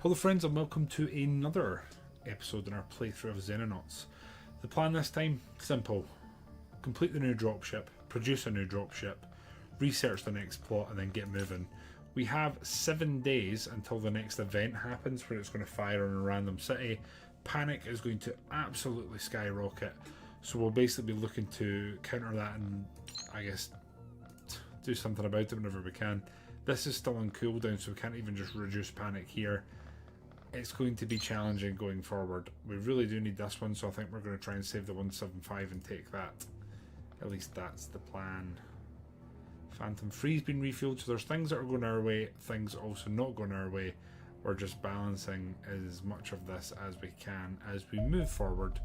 Hello friends and welcome to another episode in our playthrough of Xenonauts. The plan this time, simple. Complete the new dropship, produce a new dropship, research the next plot and then get moving. We have 7 days until the next event happens where it's going to fire on a random city. Panic is going to absolutely skyrocket. So we'll basically be looking to counter that and I guess do something about it whenever we can. This is still on cooldown so we can't even just reduce panic here. It's going to be challenging going forward. We really do need this one, so I think we're going to try and save the 175 and take that. At least that's the plan. Phantom Free's been refueled, so there's things that are going our way, things also not going our way. We're just balancing as much of this as we can as we move forward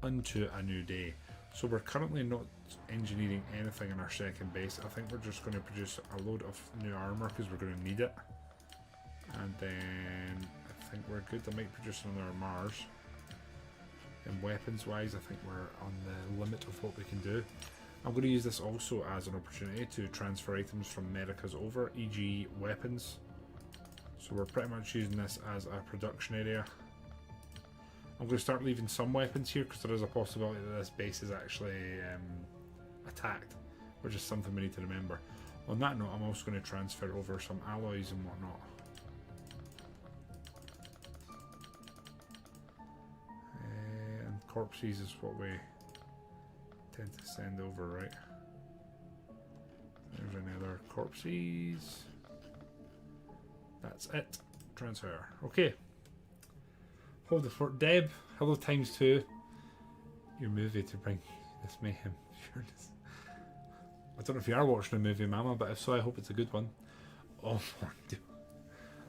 onto a new day. So we're currently not engineering anything in our second base. I think we're just going to produce a load of new armour because we're going to need it. And then I think we're good. I might produce another Mars. And weapons wise, I think we're on the limit of what we can do. I'm going to use this also as an opportunity to transfer items from Americas over, e.g. weapons. So we're pretty much using this as a production area. I'm going to start leaving some weapons here because there is a possibility that this base is actually attacked, which is something we need to remember. On that note, I'm also going to transfer over some alloys and whatnot. Corpses is what we tend to send over, right? There's any other corpses. That's it. Transfer. Okay. Hold the fort. Deb, hello times 2. Your movie to bring this mayhem. I don't know if you are watching a movie, Mama, but if so, I hope it's a good one. Oh,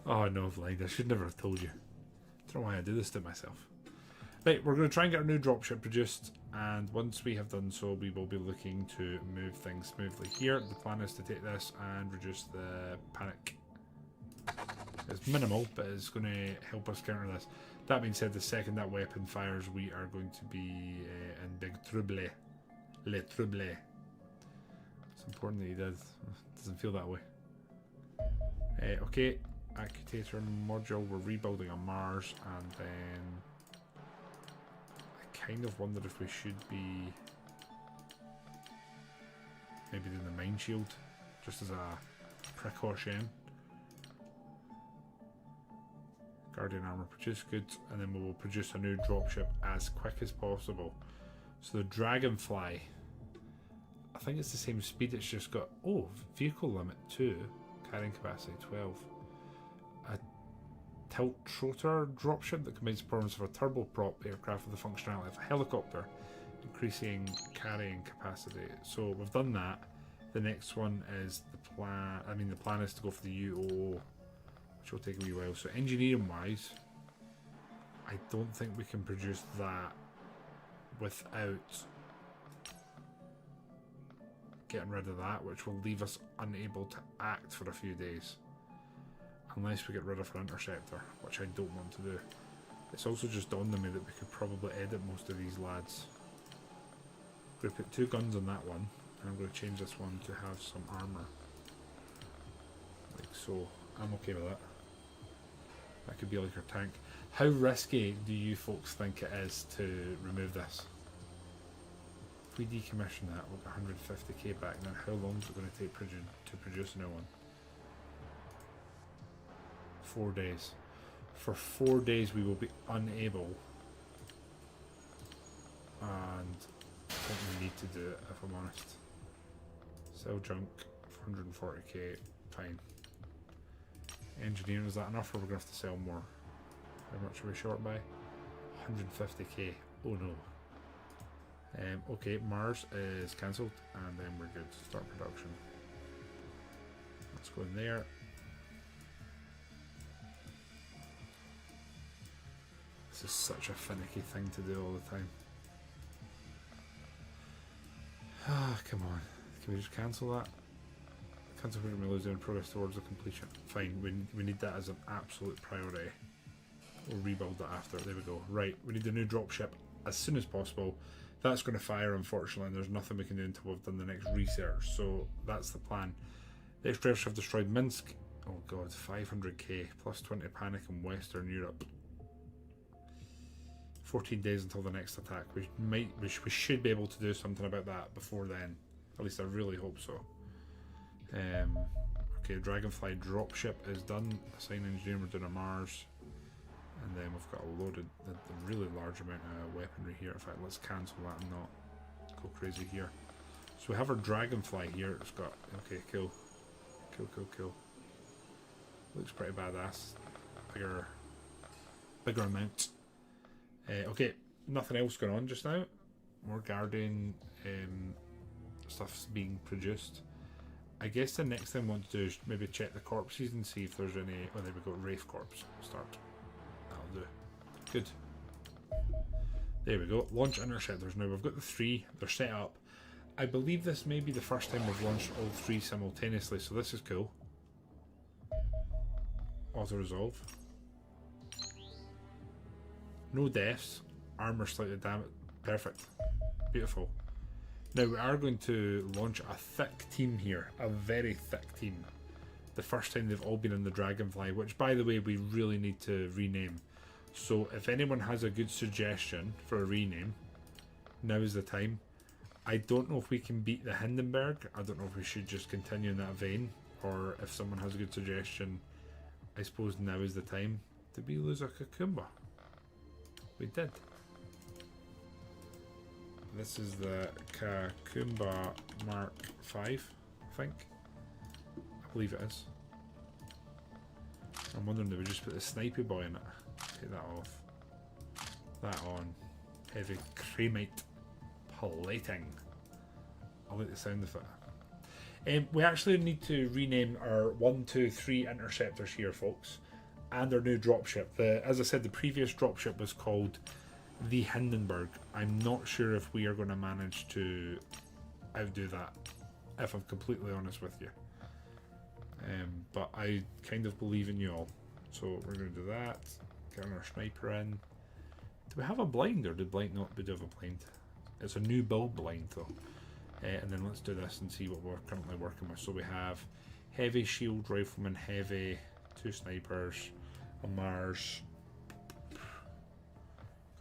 oh no, I've lied. I should never have told you. I don't know why I do this to myself. Right, we're going to try and get our new dropship produced, and once we have done so, we will be looking to move things smoothly here. The plan is to take this and reduce the panic. It's minimal, but it's going to help us counter this. That being said, the second that weapon fires, we are going to be in big trouble. Le trouble. It's important that he does. It doesn't feel that way. Okay, Accutator module, we're rebuilding on Mars, and then kind of wonder if we should be maybe doing the mine shield just as a precaution. Guardian armor, produce goods, and then we will produce a new dropship as quick as possible. So the Dragonfly, I think it's the same speed, it's just got vehicle limit 2, carrying capacity 12. Tilt rotor dropship that combines the performance of a turboprop aircraft with the functionality of a helicopter, increasing carrying capacity. So we've done that. The next one is the plan. I mean, the plan is to go for the U.O.O, which will take a wee while. So engineering wise, I don't think we can produce that without getting rid of that, which will leave us unable to act for a few days. Unless we get rid of our interceptor, which I don't want to do. It's also just dawned on me that we could probably edit most of these lads. I'm going to put 2 guns on that one, and I'm going to change this one to have some armour. Like so. I'm okay with that. That could be like our tank. How risky do you folks think it is to remove this? If we decommission that, we'll get 150k back. Now how long is it going to take to produce a new one? 4 days. For 4 days we will be unable, and I think we need to do it if I'm honest. Sell junk for 140k, fine. Engineering, is that enough or we're going to have to sell more? How much are we short by? 150k, oh no. Okay, Mars is cancelled and then we're good to start production. Let's go in there. This is such a finicky thing to do all the time. Ah, come on. Can we just cancel that? Cancel when we lose in progress towards the completion. Fine, we need that as an absolute priority. We'll rebuild that after. There we go. Right, we need a new dropship as soon as possible. That's going to fire, unfortunately, and there's nothing we can do until we've done the next research. So that's the plan. The extraterrestrials have destroyed Minsk. Oh god, 500k, plus 20 panic in Western Europe. 14 days until the next attack. We should be able to do something about that before then. At least I really hope so. Okay, Dragonfly dropship is done. Assign engineering, we're doing a Mars. And then we've got a loaded, a really large amount of weaponry here. In fact, let's cancel that and not go crazy here. So we have our Dragonfly here. It's got, okay, cool. Cool. Looks pretty badass. Bigger amount. Okay, nothing else going on just now. More Guardian stuff's being produced. I guess the next thing I want to do is maybe check the corpses and see if there's any. Oh, there we go, Wraith Corpse. Start. That'll do. Good. There we go. Launch interceptors. Now we've got the 3. They're set up. I believe this may be the first time we've launched all 3 simultaneously, so this is cool. Auto resolve. No deaths. Armor slightly damaged. Perfect. Beautiful. Now we are going to launch a thick team here. A very thick team. The first time they've all been in the Dragonfly, which by the way we really need to rename. So if anyone has a good suggestion for a rename, now is the time. I don't know if we can beat the Hindenburg. I don't know if we should just continue in that vein. Or if someone has a good suggestion, I suppose now is the time. Did we lose a Kakumba? We did. This is the Kakumba Mark 5, I think. I believe it is. I'm wondering, did we just put the snipey boy in it? Take that off. That on. Heavy cremate plating. I like the sound of it. We actually need to rename our 1, 2, 3 interceptors here, folks. And our new dropship. As I said, the previous dropship was called the Hindenburg. I'm not sure if we are going to manage to outdo that, if I'm completely honest with you. But I kind of believe in you all. So we're going to do that. Get our sniper in. Do we have a blind, or did blind not? We do have a blind. It's a new build blind though. And then let's do this and see what we're currently working with. So we have heavy shield rifleman, heavy, 2 snipers, a Mars,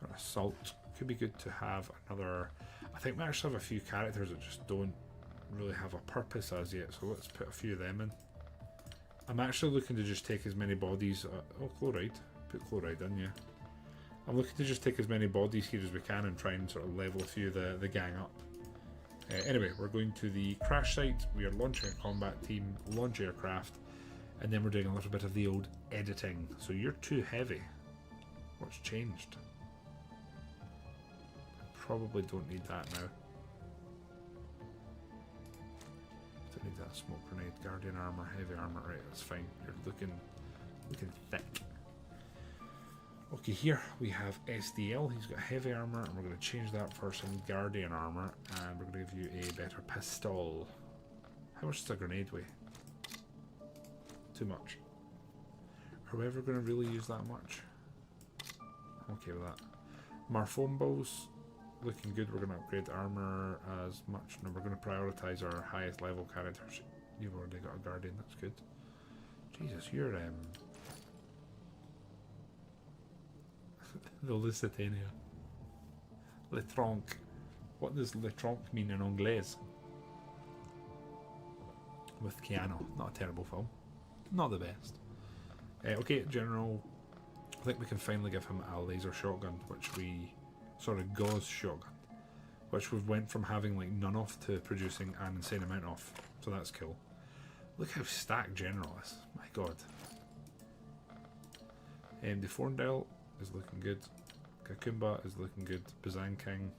an assault. Could be good to have another. I think we actually have a few characters that just don't really have a purpose as yet, so let's put a few of them in. I'm actually looking to just take as many bodies. Oh, chloride. Put chloride in, yeah. I'm looking to just take as many bodies here as we can and try and sort of level a few of the gang up. Anyway, we're going to the crash site. We are launching a combat team, launch aircraft, and then we're doing a little bit of the old editing. So you're too heavy. What's changed? Probably don't need that now. Don't need that smoke grenade, guardian armor, heavy armor. Right, that's fine. You're looking thick. Okay, here we have SDL. He's got heavy armor, and we're going to change that for some guardian armor, and we're going to give you a better pistol. How much does a grenade weigh? Too much. Are we ever going to really use that much? I'm okay with that. Marfombos, looking good. We're going to upgrade armor as much. No, we're going to prioritize our highest level characters. You've already got a guardian, that's good. Jesus, you're the Lusitania. Le Tronc. What does Le Tronc mean in Anglais? With Keanu. Not a terrible film. Not the best. Okay, General. I think we can finally give him a laser shotgun, which we... Sorry, gauze shotgun. Which we've went from having like none of to producing an insane amount of. So that's cool. Look how stacked General is. My god. The Forndale is looking good. Kakumba is looking good. Bazan King.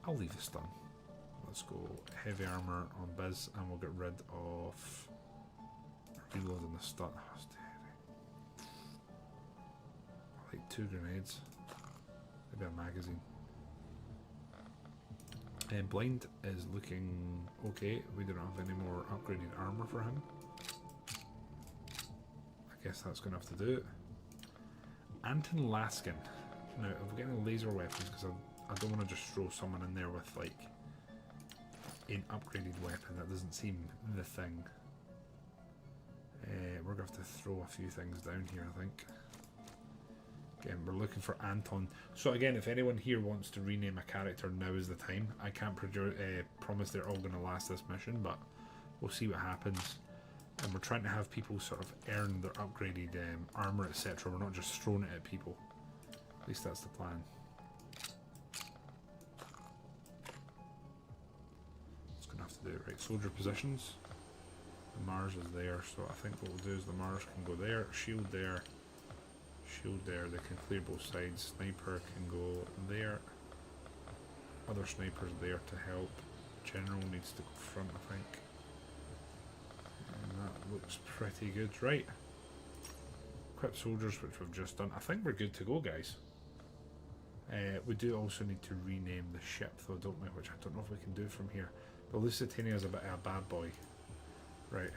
I'll leave this done. Let's go heavy armor on Biz, and we'll get rid of reloading the stun. Oh, like 2 grenades. Maybe a magazine. And blind is looking okay. We don't have any more upgraded armor for him. I guess that's going to have to do it. Anton Laskin. Now, if we're getting laser weapons, because I don't want to just throw someone in there with like an upgraded weapon. That doesn't seem the thing. have to throw a few things down here, I think. Again, we're looking for Anton. So again, if anyone here wants to rename a character, now is the time. I can't promise they're all going to last this mission, but we'll see what happens. And we're trying to have people sort of earn their upgraded armour, etc. We're not just throwing it at people. At least that's the plan. Just going to have to do it right. Soldier positions. The Mars is there, so I think what we'll do is the Mars can go there, shield there, shield there. They can clear both sides. Sniper can go there. Other snipers there to help. General needs to go front, I think. And that looks pretty good. Right. Equip soldiers, which we've just done. I think we're good to go, guys. We do also need to rename the ship, though, don't we? Which I don't know if we can do from here. The Lusitania is a bit of a bad boy. Right.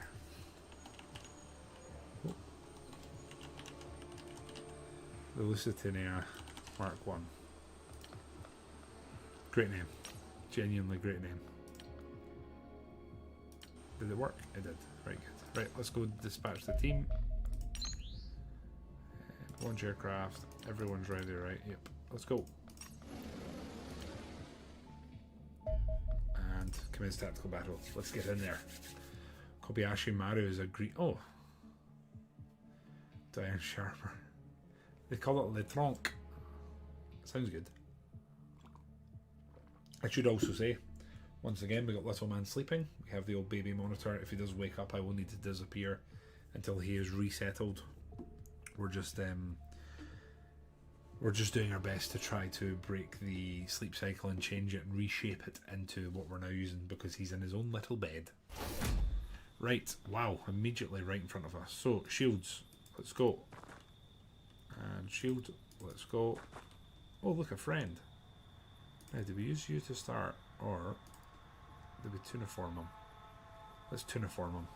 Oh. The Lusitania Mark 1. Great name. Genuinely great name. Did it work? It did. Right, good. Right, let's go dispatch the team. Launch aircraft. Everyone's ready, right? Yep. Let's go. And commence tactical battle. Let's get in there. Kobayashi Maru is a Greek. Oh. Diane Sharper. They call it Le Tronc. Sounds good. I should also say, once again, we got little man sleeping. We have the old baby monitor. If he does wake up, I will need to disappear until he is resettled. We're just doing our best to try to break the sleep cycle and change it and reshape it into what we're now using because he's in his own little bed. Right, wow, immediately right in front of us. So, shields, let's go. And shield, let's go. Oh, look, a friend. Now, do we use you to start, or do we tuniform him? Let's tuniform him.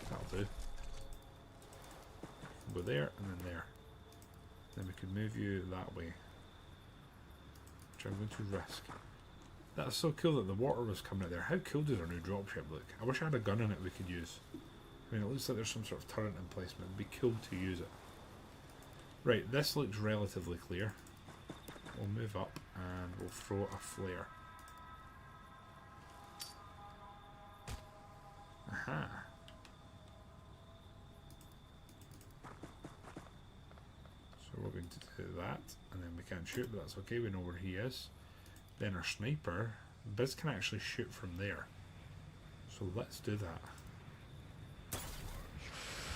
That'll do. Go there, and then there. Then we can move you that way. Which I'm going to risk. That's so cool that the water was coming out there. How cool does our new dropship look? I wish I had a gun in it we could use. I mean, it looks like there's some sort of turret in place, but it'd be cool to use it. Right, this looks relatively clear. We'll move up and we'll throw a flare. Aha. So we're going to do that, and then we can't shoot, but that's okay, we know where he is. Then our sniper, Biz can actually shoot from there. So let's do that.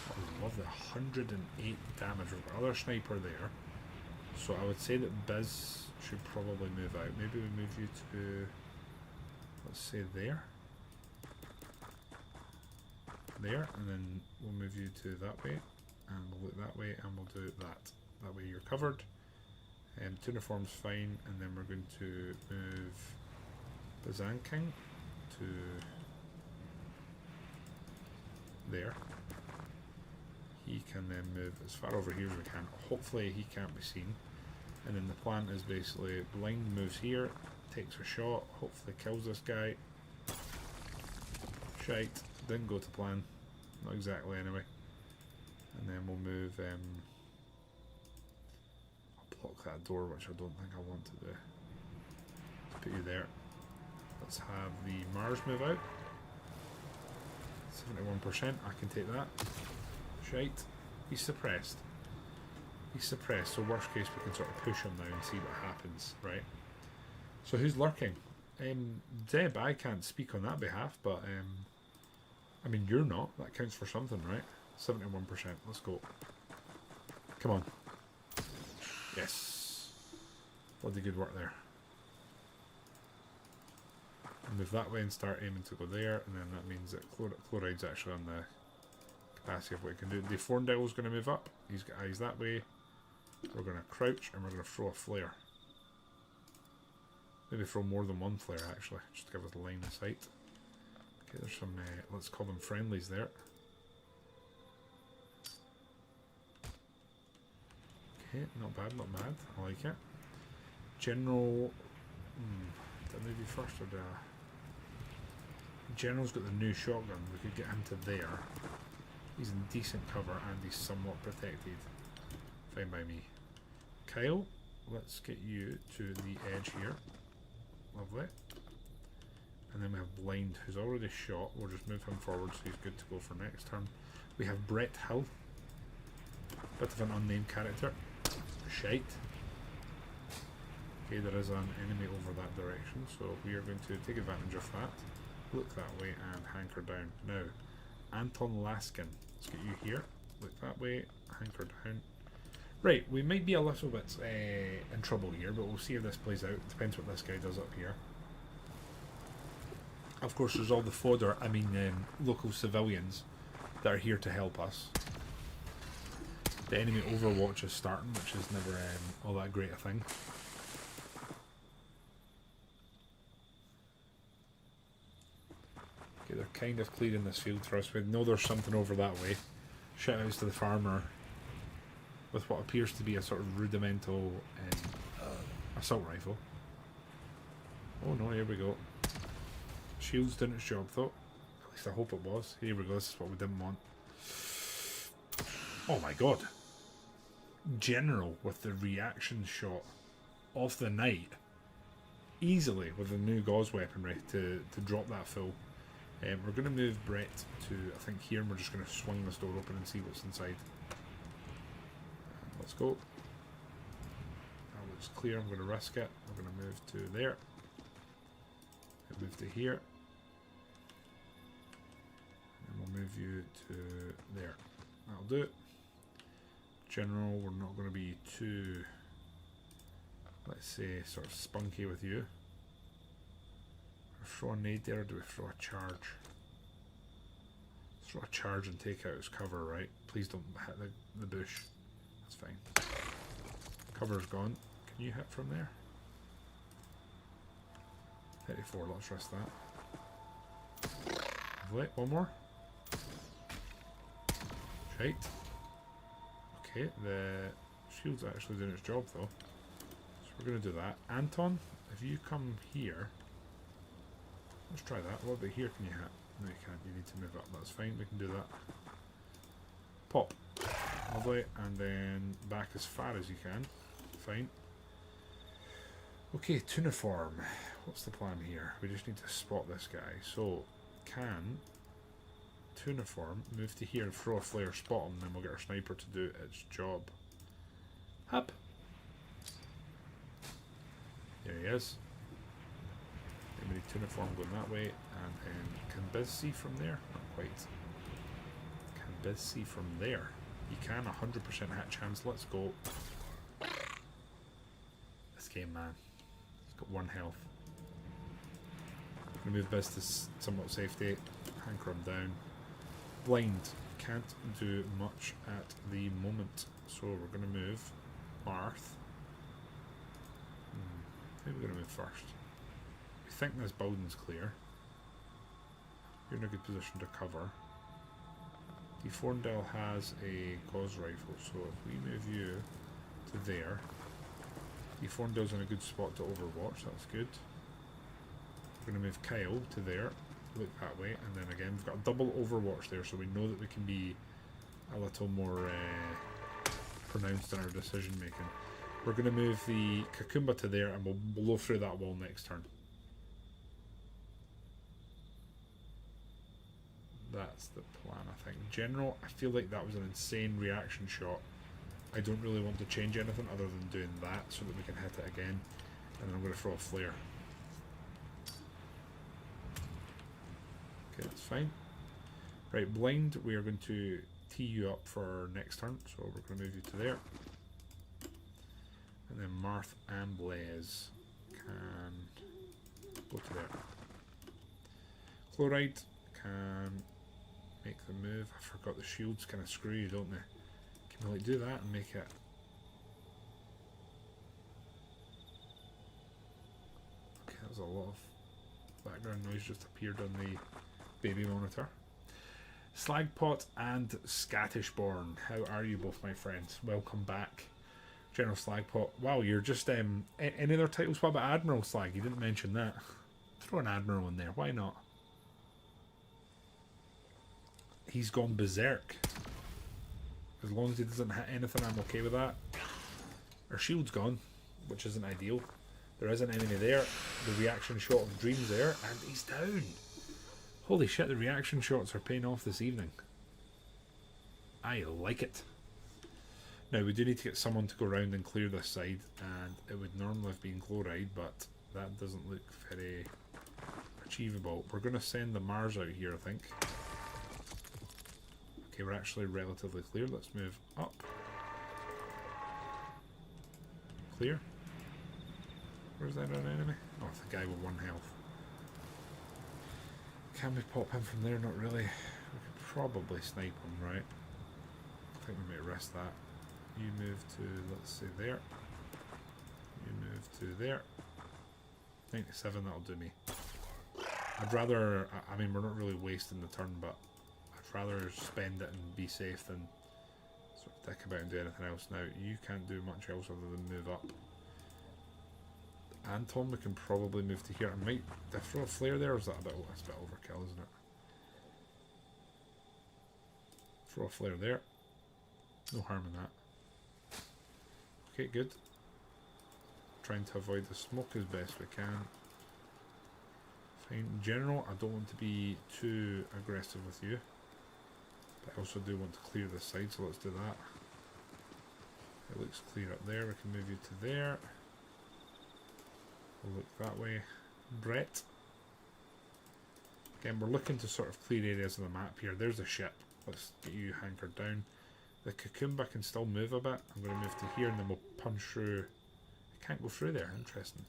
I love the 108 damage. We've got another sniper there. So I would say that Biz should probably move out. Maybe we move you to, let's say there. There, and then we'll move you to that way. And we'll look that way, and we'll do that. That way you're covered. Tuniform's fine, and then we're going to move Bazan King to there. He can then move as far over here as we can. Hopefully he can't be seen. And then the plan is basically blind moves here, takes a shot, hopefully kills this guy. Shite, didn't go to plan. Not exactly anyway. And then we'll move block that door, which I don't think I want to do. Let's put you there. Let's have the Mars move out. 71%, I can take that. Shite. He's suppressed. He's suppressed, so worst case we can sort of push him now and see what happens, right? So who's lurking? Deb, I can't speak on that behalf, but I mean you're not. That counts for something, right? 71%, let's go. Come on. Yes. Bloody good work there. Move that way and start aiming to go there, and then that means that chloride's actually on the capacity of what it can do. The Thorndel's going to move up. He's got eyes that way. We're going to crouch and we're going to throw a flare. Maybe throw more than one flare actually, just to give us a line of sight. Okay, there's some, let's call them friendlies there. Okay, not bad, not bad. I like it. General. Did I move you first or did I? General's got the new shotgun. We could get him to there. He's in decent cover and he's somewhat protected. Fine by me. Kyle, let's get you to the edge here. Lovely. And then we have Blind, who's already shot. We'll just move him forward so he's good to go for next turn. We have Brett Hill. Bit of an unnamed character. Shite. Okay, there is an enemy over that direction, so we are going to take advantage of that. Look that way and hanker down. Now, Anton Laskin. Let's get you here. Look that way, hanker down. Right, we might be a little bit in trouble here, but we'll see if this plays out. Depends what this guy does up here. Of course, there's all the fodder, local civilians that are here to help us. The enemy overwatch is starting, which is never all that great a thing. Okay, they're kind of clearing this field for us. We know there's something over that way. Shout outs to the farmer with what appears to be a sort of rudimental assault rifle. Oh no, here we go. Shield's done its job though. At least I hope it was. Here we go, this is what we didn't want. Oh my god. General with the reaction shot of the night. Easily with the new gauze weaponry to drop that full. We're going to move Brett to, I think, here, and we're just going to swing this door open and see what's inside. Let's go. That looks clear. I'm going to risk it. We're going to move to there. And move to here. And we'll move you to there. That'll do it. General, we're not going to be too, let's say, sort of spunky with you. Throw a nade there, or do we throw a charge? Let's throw a charge and take out his cover, right? Please don't hit the bush. That's fine. Cover's gone. Can you hit from there? 34, let's risk that. Lovely, one more. Shite. Okay, the shield's actually doing its job though. So we're going to do that. Anton, if you come here, let's try that. What about here? Can you hit? No, you can't. You need to move up. That's fine. We can do that. Pop. Lovely. And then back as far as you can. Fine. Okay, Tuniform. What's the plan here? We just need to spot this guy. So, can Tuniform move to here and throw a flare, spot him, and then we'll get our sniper to do its job. Up. There he is. We need Tuniform going that way, and then can Biz see from there? Not quite. Can Biz see from there? You can, 100% hat chance. Let's go. This game, man. It's got 1 health. I'm going to move Biz to somewhat safety. Hanker him down. Blind. Can't do much at the moment. So we're going to move Marth. I think we're going to move first. We think this building's clear. You're in a good position to cover. The Forndale has a gauze rifle, so if we move you to there, the Forndale's in a good spot to overwatch, that's good. We're going to move Kyle to there, look that way, and then again we've got a double overwatch there, so we know that we can be a little more pronounced in our decision making. We're going to move the Kakumba to there, and we'll blow through that wall next turn. That's the plan, I think. General, I feel like that was an insane reaction shot. I don't really want to change anything other than doing that so that we can hit it again. And then I'm going to throw a flare. Okay, that's fine. Right, Blind, we are going to tee you up for next turn, so we're going to move you to there. And then Marth and Blaze can go to there. Chloride can make the move. I forgot the shields kind of screw you, don't they? Can we like do that and make it? Okay, that was a lot of background noise just appeared on the baby monitor. Slagpot and Scattishborn, how are you both, my friends? Welcome back. General Slagpot. Wow, you're just any other titles? What about Admiral Slag? You didn't mention that. Throw an Admiral in there, why not? he's gone berserk. As long as he doesn't hit anything, I'm okay with that. Our shield's gone, which isn't ideal. There is an enemy there. The reaction shot of Dream's there, and he's down. Holy shit, the reaction shots are paying off this evening. I like it. Now, we do need to get someone to go around and clear this side, and it would normally have been Chloride, but that doesn't look very achievable. We're going to send the Mars out here, I think. Okay, we're actually relatively clear. Let's move up. Clear. Where's that an enemy? Oh, it's the guy with 1 health. Can we pop him from there? Not really. We could probably snipe him, right? I think we might risk that. You move to, let's say, there. You move to there. 97, that'll do me. I'd rather, I mean, we're not really wasting the turn, but I'd rather spend it and be safe than sort of dick about and do anything else. Now, you can't do much else other than move up. Anton, we can probably move to here. I might throw a flare there, or is that that's a bit overkill, isn't it? Throw a flare there. No harm in that. Okay, good. Trying to avoid the smoke as best we can. Fine. In general, I don't want to be too aggressive with you, but I also do want to clear this side, so let's do that. It looks clear up there. We can move you to there. We'll look that way. Brett. Again, we're looking to sort of clear areas of the map here. There's a ship. Let's get you hankered down. The Cucumber can still move a bit. I'm going to move to here and then we'll punch through. I can't go through there. Interesting.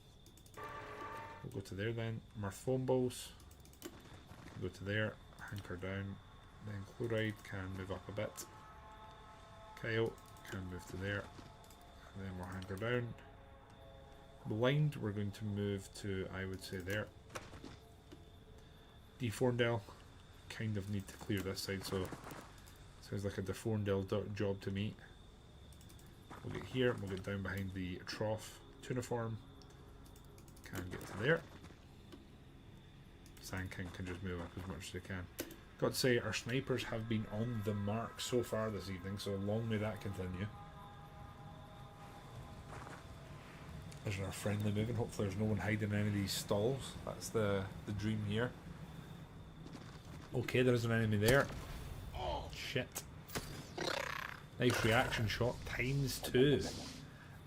We'll go to there then. Marthomballs. Go to there. Hanker down. Then Chloride can move up a bit. Kyle can move to there. And then we'll hanker down. Blind, we're going to move to, I would say, there. Deforndell, kind of need to clear this side, so sounds like a Deforndell job to me. We'll get here, we'll get down behind the trough. Tuniform can get to there. Sand King can just move up as much as they can. Got to say, our snipers have been on the mark so far this evening, so long may that continue. There's our friendly moving. Hopefully there's no one hiding in any of these stalls. That's the dream here. Okay, there's an enemy there. Oh, shit. Nice reaction shot, ×2.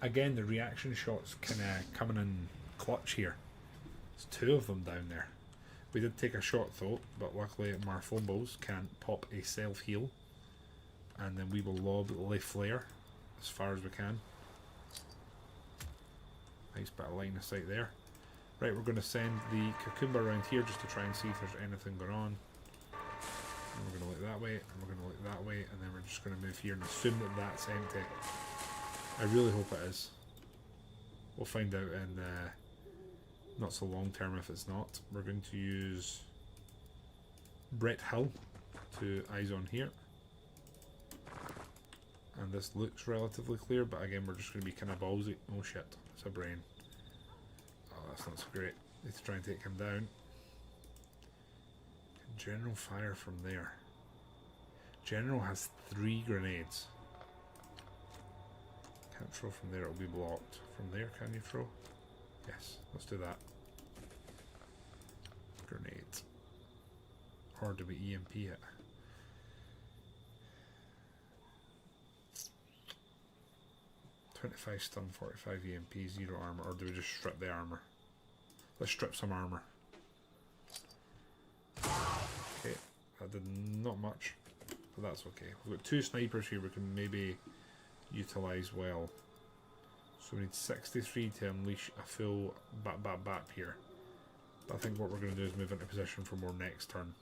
Again, the reaction shots kind of coming in clutch here. There's 2 of them down there. We did take a shot though, but luckily Marthomballs can pop a self-heal. And then we will lob Le Flare as far as we can. Nice bit of line of sight there. Right, we're going to send the Cucumber around here just to try and see if there's anything going on. And we're going to look that way, and we're going to look that way, and then we're just going to move here and assume that that's empty. I really hope it is. We'll find out in not so long term if it's not. We're going to use Brett Hill to eyes on here. And this looks relatively clear, but again we're just going to be kind of ballsy. Oh shit, it's a brain. Oh, that's not so great. Need to try and take him down. General fire from there. General has 3 grenades. Can't throw from there, it'll be blocked. From there, can you throw? Yes, let's do that. Grenade. Or do we EMP it? .25 stun, 45 EMP, 0 armor, or do we just strip the armor? Let's strip some armor. Okay, that did not much, but that's okay. We've got 2 snipers here we can maybe utilise well. So we need 63 to unleash a full bap here. But I think what we're going to do is move into position for more next turn.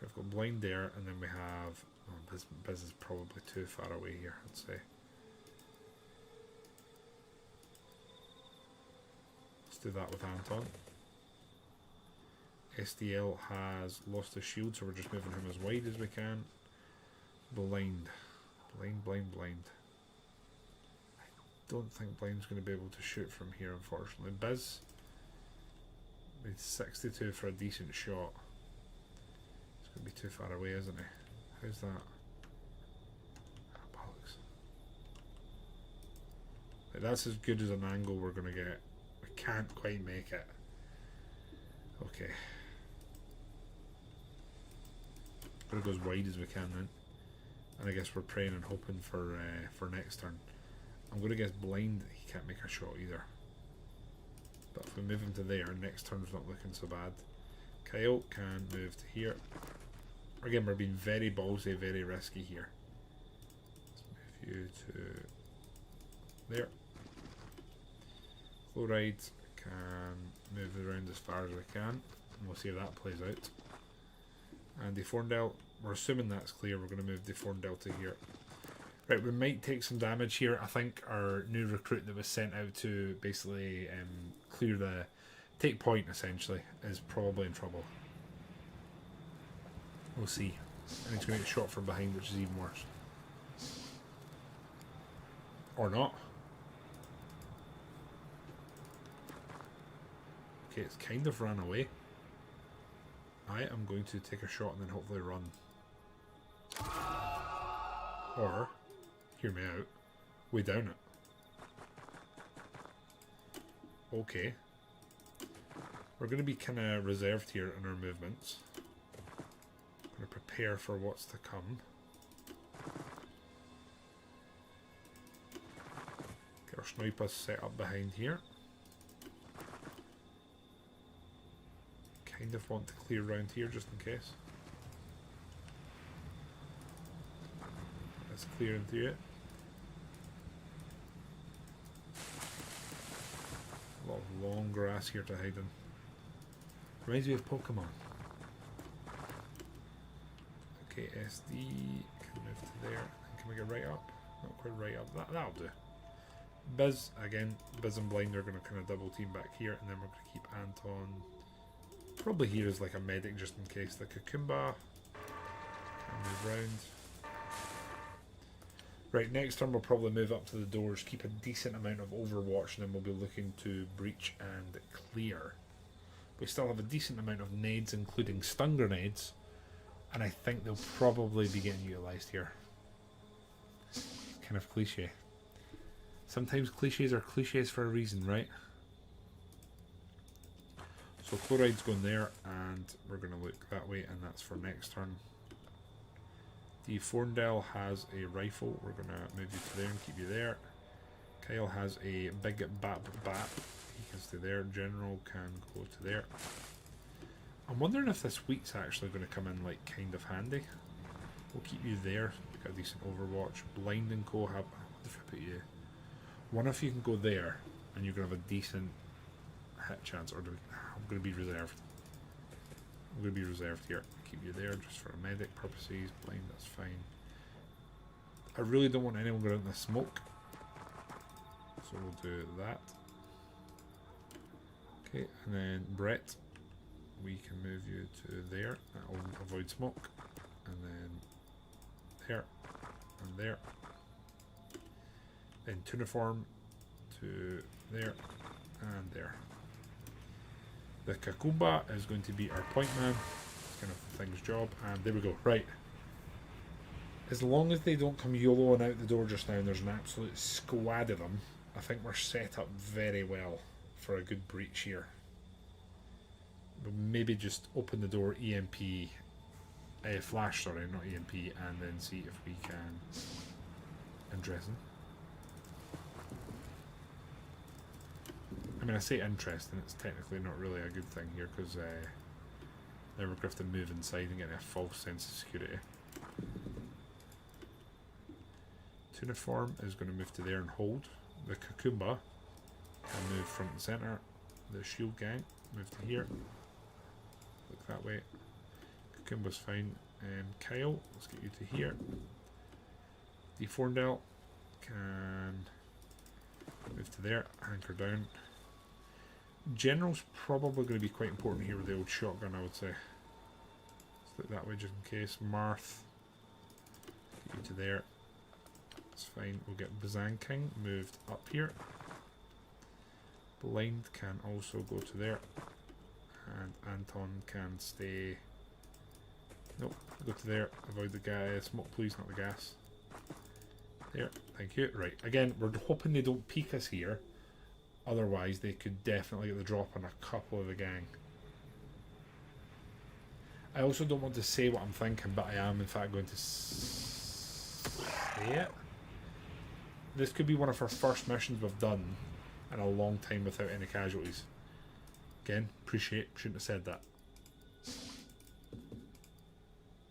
We've got blind there, and then we have... Oh, Biz is probably too far away here, I'd say. Let's do that with Anton. SDL has lost his shield, so we're just moving him as wide as we can. Blind. Blind. I don't think Blind's going to be able to shoot from here, unfortunately. Biz made 62 for a decent shot. He's going to be too far away, isn't he? How's that? Bollocks. Like, that's as good as an angle we're going to get. We can't quite make it. Okay. Gotta go as wide as we can then. And I guess we're praying and hoping for next turn. I'm going to guess blind, he can't make a shot either. But if we move him to there, next turn's not looking so bad. Kyle can move to here. Again, we're being very ballsy, very risky here. Let's move you to there. Chloride can move around as far as we can. And we'll see how that plays out. And Deforndel, we're assuming that's clear. We're going to move Deforndel to here. Right, we might take some damage here. I think our new recruit that was sent out to basically clear the take point, essentially, is probably in trouble. We'll see. And he's going to get shot from behind, which is even worse. Or not. Okay, it's kind of ran away. I am going to take a shot and then hopefully run. Or, hear me out, way down it. Okay. We're going to be kind of reserved here in our movements. Going to prepare for what's to come. Get our snipers set up behind here. Kind of want to clear around here just in case. Let's clear into it. A lot of long grass here to hide in. Reminds me of Pokemon. Okay, SD can move to there. And can we get right up? Not quite right up. That'll do. Biz, again, Biz and Blind are going to kind of double team back here, and then we're going to keep Anton probably here as like a medic just in case. The Cucumba can move round. Right, next turn we'll probably move up to the doors, keep a decent amount of overwatch, and then we'll be looking to breach and clear. We still have a decent amount of nades, including stun grenades, and I think they'll probably be getting utilised here. Kind of cliche. Sometimes cliches are cliches for a reason, right? So Chloride's going there, and we're going to look that way, and that's for next turn. The Forndell has a rifle. We're going to move you to there and keep you there. Kyle has a big bat. He can stay there. General can go to there. I'm wondering if this week's actually going to come in like kind of handy. We'll keep you there. You've got a decent overwatch. Blind and Co have. What if I put you? One if you can go there, and you're going to have a decent hit chance. Or I'm going to be reserved. I'm going to be reserved here. Keep you there just for medic purposes. Blind, that's fine. I really don't want anyone going out in the smoke, so we'll do that. Okay, and then Brett, we can move you to there. That will avoid smoke. And then there, and there. Then Tuniform to there, and there. The Kakumba is going to be our point man. It's kind of the thing's job. And there we go. Right. As long as they don't come YOLOing out the door just now and there's an absolute squad of them, I think we're set up very well for a good breach here. We'll maybe just open the door EMP, flash, sorry, not EMP, and then see if we can. Interesting. I mean, I say interesting, it's technically not really a good thing here because now we're going to have to move inside and get a false sense of security. Tuniform is going to move to there and hold. The Kakumba can move front and centre. The Shield Gang move to here. Look that way. Kakumba's fine. Kyle, let's get you to here. The Forndell can move to there, anchor down. General's probably going to be quite important here with the old shotgun, I would say. Let's look that way just in case. Marth, get you to there. That's fine. We'll get Bazan King moved up here. Blind can also go to there. And Anton can stay Nope, go to there, avoid the gas, smoke please, not the gas. There, thank you. Right, again, we're hoping they don't peek us here, otherwise they could definitely get the drop on a couple of the gang. I also don't want to say what I'm thinking, but I am in fact going to say it. This could be one of our first missions we've done in a long time without any casualties. Again, shouldn't have said that.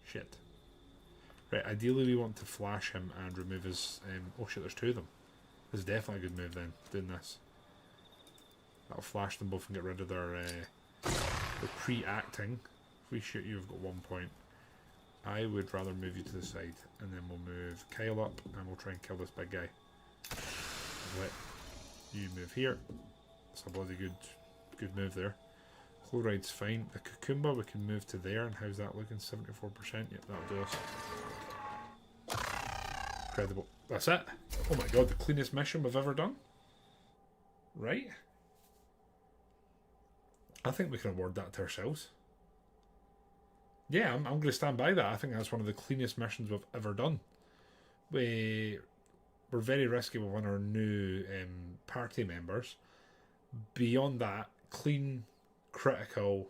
Shit. Right, ideally we want to flash him and remove his... oh shit, there's two of them. This is definitely a good move then, doing this. That'll flash them both and get rid of their pre-acting. If we shoot you, we've got 1 point. I would rather move you to the side, and then we'll move Kyle up, and we'll try and kill this big guy. Let you move here. It's a bloody good move there. Chloride's fine. The Cucumba we can move to there, and how's that looking? 74%? Yep, that'll do us. Incredible. That's it. Oh my god, the cleanest mission we've ever done. Right? I think we can award that to ourselves. Yeah, I'm going to stand by that. I think that's one of the cleanest missions we've ever done. We're very risky with one of our new party members. Beyond that, clean, critical.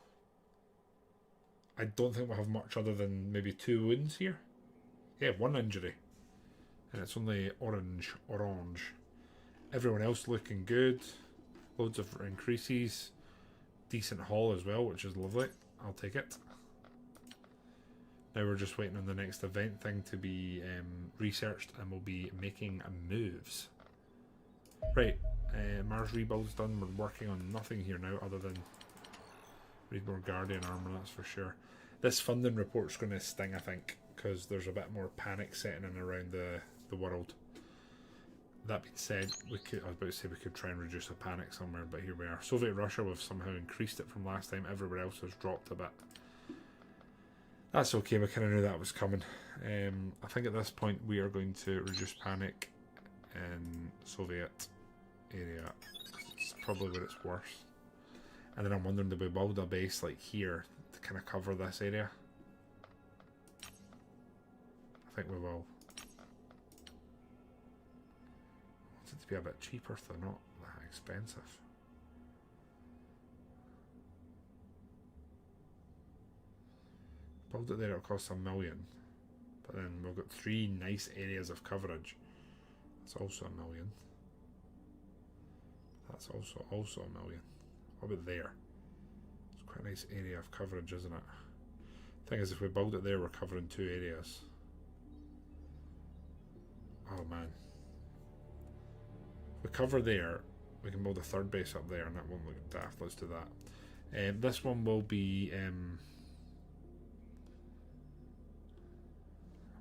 I don't think we'll have much other than maybe 2 wounds here. Yeah, 1 injury. And it's only orange. Everyone else looking good. Loads of increases. Decent haul as well, which is lovely. I'll take it. Now we're just waiting on the next event thing to be researched, and we'll be making moves. Right, Mars rebuild's done. We're working on nothing here now other than need more Guardian armor, that's for sure. This funding report's going to sting, I think, because there's a bit more panic setting in around the world. That being said, I was about to say we could try and reduce the panic somewhere, but here we are. Soviet Russia, we've somehow increased it from last time. Everywhere else has dropped a bit. That's okay, we kind of knew that was coming. I think at this point we are going to reduce panic in Soviet area. It's probably where it's worse. And then I'm wondering, do we build a base like here to kind of cover this area? I think we will. I want it to be a bit cheaper so they're not that expensive. Build it there, it'll cost $1 million. But then we've got 3 nice areas of coverage. That's also $1 million. That's also $1 million. What about there? It's quite a nice area of coverage, isn't it? Thing is, if we build it there, we're covering 2 areas. Oh man. If we cover there, we can build a 3rd base up there, and that won't look daft. Let's do that. This one will be...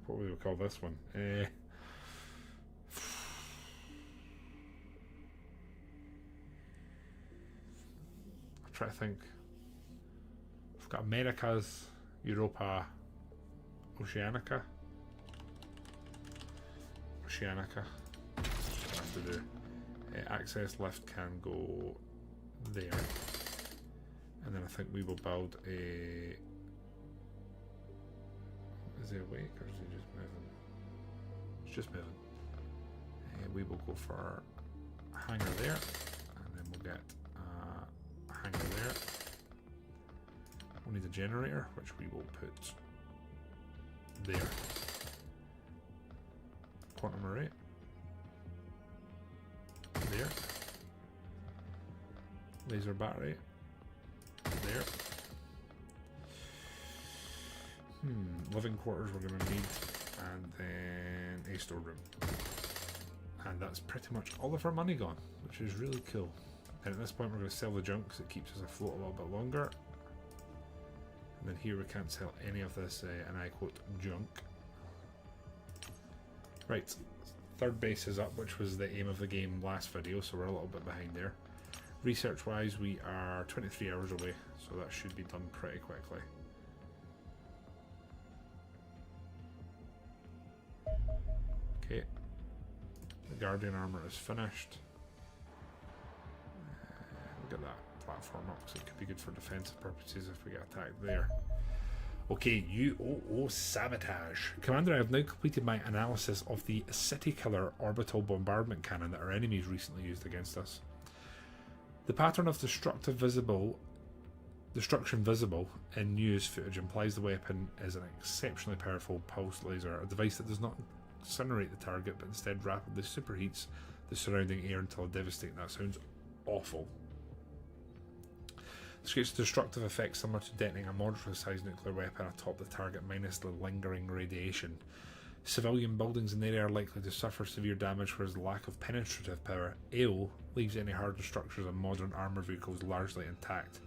what would we call this one? I'm trying to think. We've got Americas, Europa, Oceanica. That's what I have to do. Access lift can go there. And then I think we will build a... Is he awake or is he just moving? It's just moving. We will go for a hanger there, and then we'll get a hanger there. We'll need a generator, which we will put there. Quantum array. There. Laser battery. There. Living quarters we're going to need, and then a storeroom. And that's pretty much all of our money gone, which is really cool. And at this point we're going to sell the junk because it keeps us afloat a little bit longer. And then here we can't sell any of this, and I quote, junk. Right, 3rd base is up, which was the aim of the game last video, so we're a little bit behind there. Research wise, we are 23 hours away, so that should be done pretty quickly. Okay, the Guardian armor is finished. We'll get that platform up because it could be good for defensive purposes if we get attacked there. Okay, U.O.O Sabotage. Commander, I have now completed my analysis of the City Killer orbital bombardment cannon that our enemies recently used against us. The pattern of destruction visible in news footage implies the weapon is an exceptionally powerful pulse laser, a device that does not incinerate the target but instead rapidly superheats the surrounding air until devastating. That sounds awful. This creates a destructive effect similar to detonating a moderately sized nuclear weapon atop the target minus the lingering radiation. Civilian buildings in the area are likely to suffer severe damage, whereas the lack of penetrative power, AO, leaves any hardened structures and modern armour vehicles largely intact.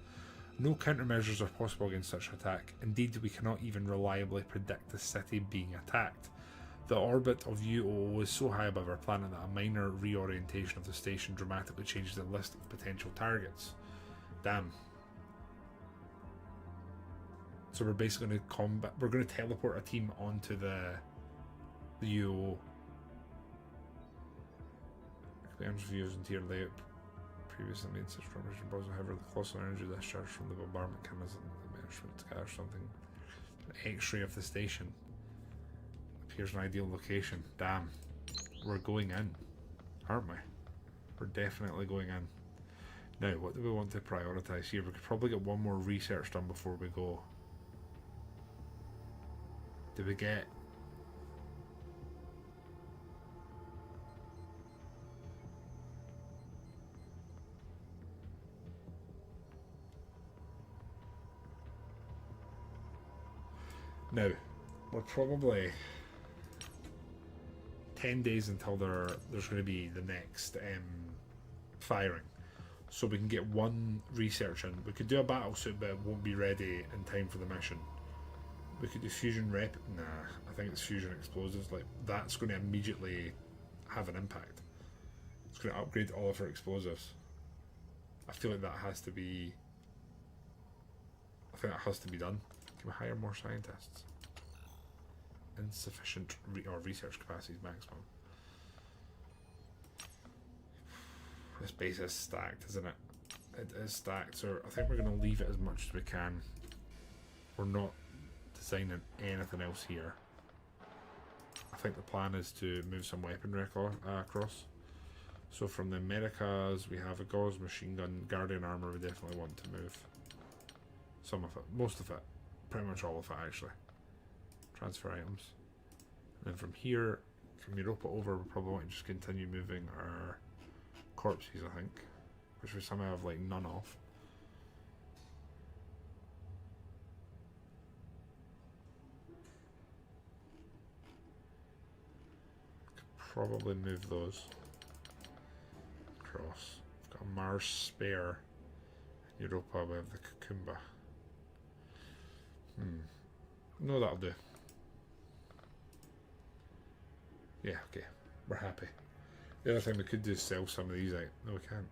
No countermeasures are possible against such an attack. Indeed, we cannot even reliably predict the city being attacked. The orbit of U.O.O is so high above our planet that a minor reorientation of the station dramatically changes the list of potential targets. Damn. So we're basically going to combat. We're going to teleport a team onto the U.O.O. Commanders views and tier layout. Previously made such formation balls. However, the colossal energy discharge from the bombardment cameras and the management or something. An X-ray of the station appears an ideal location. Damn, we're going in, aren't we? We're definitely going in. Now, what do we want to prioritise here? We could probably get one more research done before we go. Do we get... Now, we're probably 10 days until there's going to be the next firing. So we can get one research in. We could do a battle suit, but it won't be ready in time for the mission. We could do fusion rep. Nah, I think it's fusion explosives. Like, that's going to immediately have an impact. It's going to upgrade all of our explosives. I feel like that has to be... I think that has to be done. Can we hire more scientists? Insufficient research capacity is maximum. This base is stacked, isn't it? It is stacked, so I think we're going to leave it as much as we can. We're not designing anything else here. I think the plan is to move some weaponry across. So from the Americas, we have a Gauss machine gun, Guardian armor. We definitely want to move some of it, most of it, pretty much all of it actually. Transfer items. And then from here, from Europa over, we'll probably want to just continue moving our corpses, I think, which we somehow have like none of. Could probably move those across. We've got a Mars spare. In Europa, we have the Cucumba. No, that'll do. Yeah, okay. We're happy. The other thing we could do is sell some of these out. No, we can't.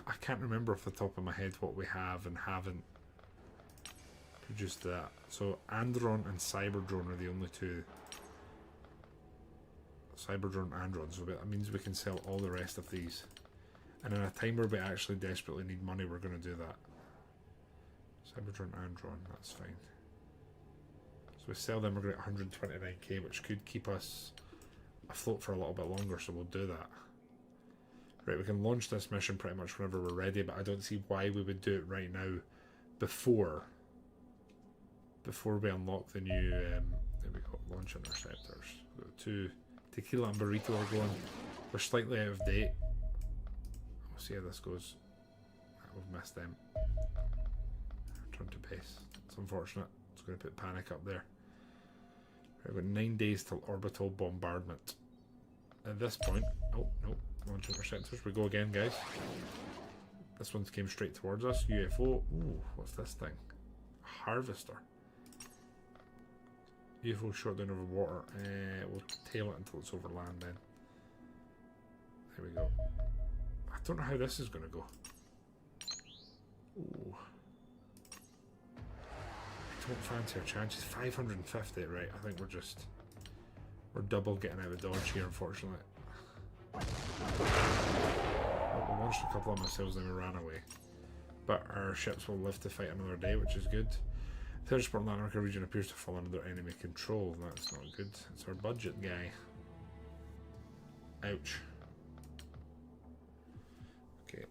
I can't remember off the top of my head what we have and haven't produced that. So Andron and Cyberdrone are the only two. Cyberdrone and Andron, so that means we can sell all the rest of these. And in a time where we actually desperately need money, we're going to do that. Cyberdrone and Andron, that's fine. So we sell them, we're going to get 129k, which could keep us afloat for a little bit longer, so we'll do that. Right, we can launch this mission pretty much whenever we're ready, but I don't see why we would do it right now before we unlock the new, there we go, launch interceptors. We've got two, Tequila and Burrito are going. We're slightly out of date. We'll see how this goes. We've missed them. Return to base. It's unfortunate. It's going to put panic up there. Right, we've got 9 days till orbital bombardment. At this point, oh no, launch interceptors. We go again, guys. This one came straight towards us. UFO. Ooh, what's this thing? A harvester. UFO shot down over water. We'll tail it until it's over land then. There we go. I don't know how this is going to go. Ooh. I don't fancy our chances. 550, right? I think we're double getting out of dodge here, unfortunately. Oh, we launched a couple of missiles and we ran away. But our ships will live to fight another day, which is good. Third support in the Antarctica region appears to fall under enemy control. That's not good. It's our budget guy. Ouch. Okay.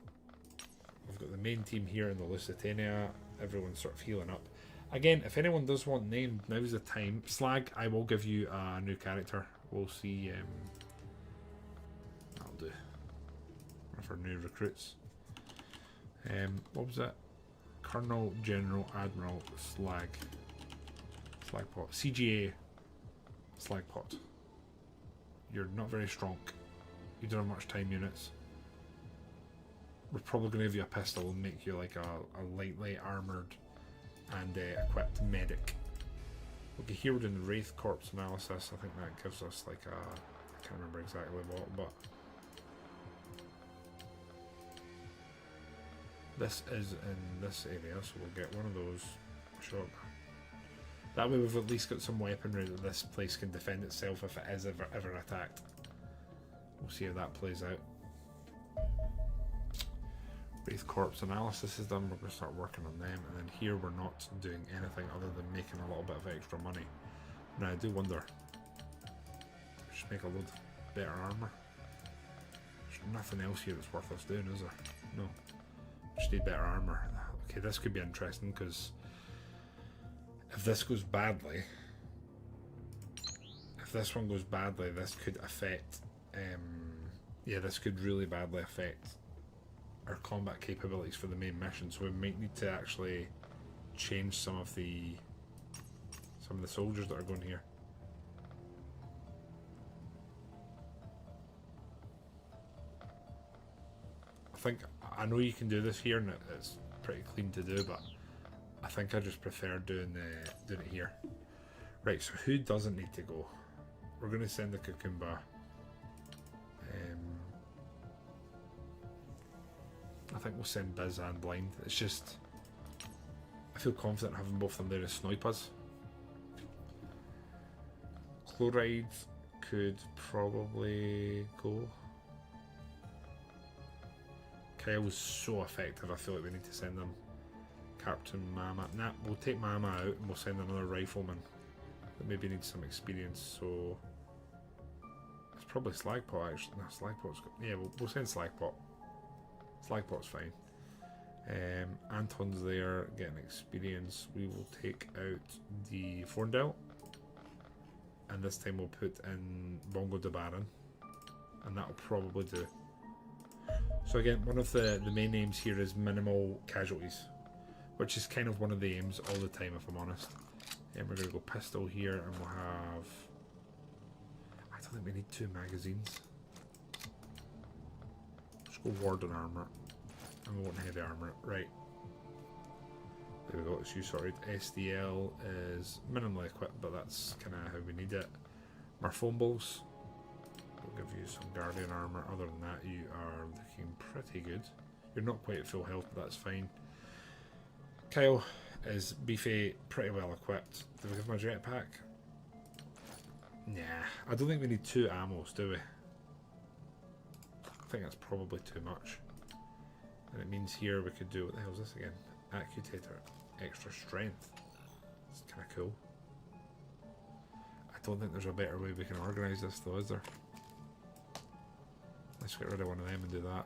We've got the main team here in the Lusitania. Everyone's sort of healing up. Again, if anyone does want named, now's the time. Slag, I will give you a new character. We'll see. That'll do. One of our new recruits. What was it? Colonel, General, Admiral, Slag. Slagpot. CGA. Slagpot. You're not very strong. You don't have much time units. We're probably going to give you a pistol and make you like a lightly armoured and equipped medic. Okay, here we're doing the Wraith Corpse analysis. I think that gives us like a... I can't remember exactly what, but... This is in this area, so we'll get one of those shot. That way we've at least got some weaponry that this place can defend itself if it is ever attacked. We'll see how that plays out. Wraith Corpse analysis is done, we're going to start working on them, and then here we're not doing anything other than making a little bit of extra money. Now I do wonder, just make a load of better armour. There's nothing else here that's worth us doing, is there? No. Just need better armour. Okay, this could be interesting because if this goes badly, if this one goes badly, this could affect, yeah, this could really badly affect our combat capabilities for the main mission. So we might need to actually change some of the soldiers that are going here. I know you can do this here and it's pretty clean to do, but I think I just prefer doing it here. Right, so who doesn't need to go? We're going to send the Cucumba. I think we'll send Biz and Blind. It's just, I feel confident having both of them there to snipe us. Chloride could probably go. Kyle's so effective, I feel like we need to send them. Captain Mama. Nah, we'll take Mama out and we'll send another rifleman that maybe needs some experience, so... It's probably Slagpot actually. No, Slagpot's got... Yeah, we'll send Slagpot. Slagpot's fine. Anton's there, getting experience. We will take out the Forndell. And this time we'll put in Bongo de Baron. And that'll probably do. So again, one of the main aims here is minimal casualties, which is kind of one of the aims all the time, if I'm honest. And we're going to go pistol here, and we'll have... I don't think we need 2 magazines. Let's go Warden armour, and we want heavy armour. Right. There we go, it's you sorted. SDL is minimally equipped, but that's kind of how we need it. Marfombles. We'll give you some Guardian armour. Other than that, you are looking pretty good. You're not quite at full health, but that's fine. Kyle is beefy, pretty well equipped. Do we give him a jetpack? Nah, I don't think we need 2 ammos, do we? I think that's probably too much. And it means here we could do, what the hell is this again? Accutator, extra strength. It's kind of cool. I don't think there's a better way we can organise this though, is there? Let's get rid of one of them and do that.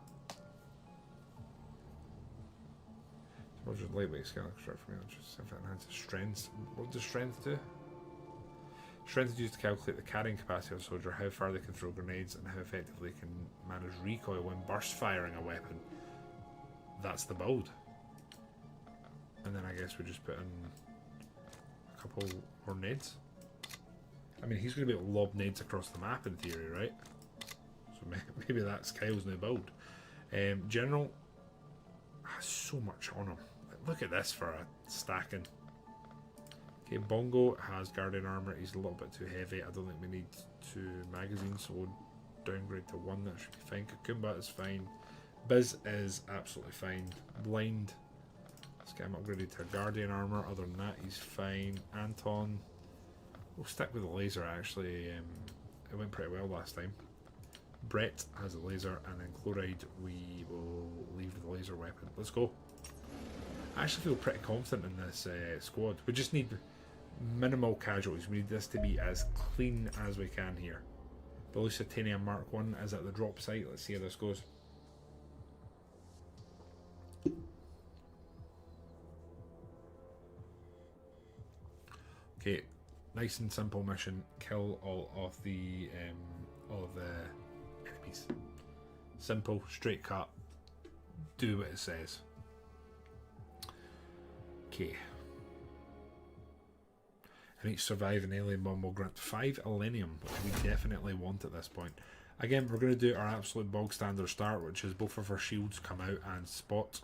Roger, lightweight skill extract from me. Just enhances strength. What does strength do? Strength is used to calculate the carrying capacity of a soldier, how far they can throw grenades, and how effectively they can manage recoil when burst firing a weapon. That's the build. And then I guess we just put in a couple more nades. I mean, he's going to be able to lob nades across the map in theory, right? So maybe that's Kyle's new build. General has so much on him. Look at this for a stacking. Okay, Bongo has Guardian armour. He's a little bit too heavy. I don't think we need 2 magazines, so we'll downgrade to 1. That should be fine. Cucumba is fine. Biz is absolutely fine. Blind, let's get him upgraded to Guardian armour. Other than that, he's fine. Anton, we'll stick with the laser actually. It went pretty well last time. Brett has a laser, and then Chloride we will leave with the laser weapon. Let's go. I actually feel pretty confident in this squad. We just need minimal casualties. We need this to be as clean as we can here. The Lusitania Mark 1 is at the drop site. Let's see how this goes. Okay, nice and simple mission. Kill all of the enemies. Simple, straight cut. Do what it says. Okay. And each surviving alien bomb will grant 5 Elenium, which we definitely want at this point. Again, we're going to do our absolute bog standard start, which is both of our shields come out and spot.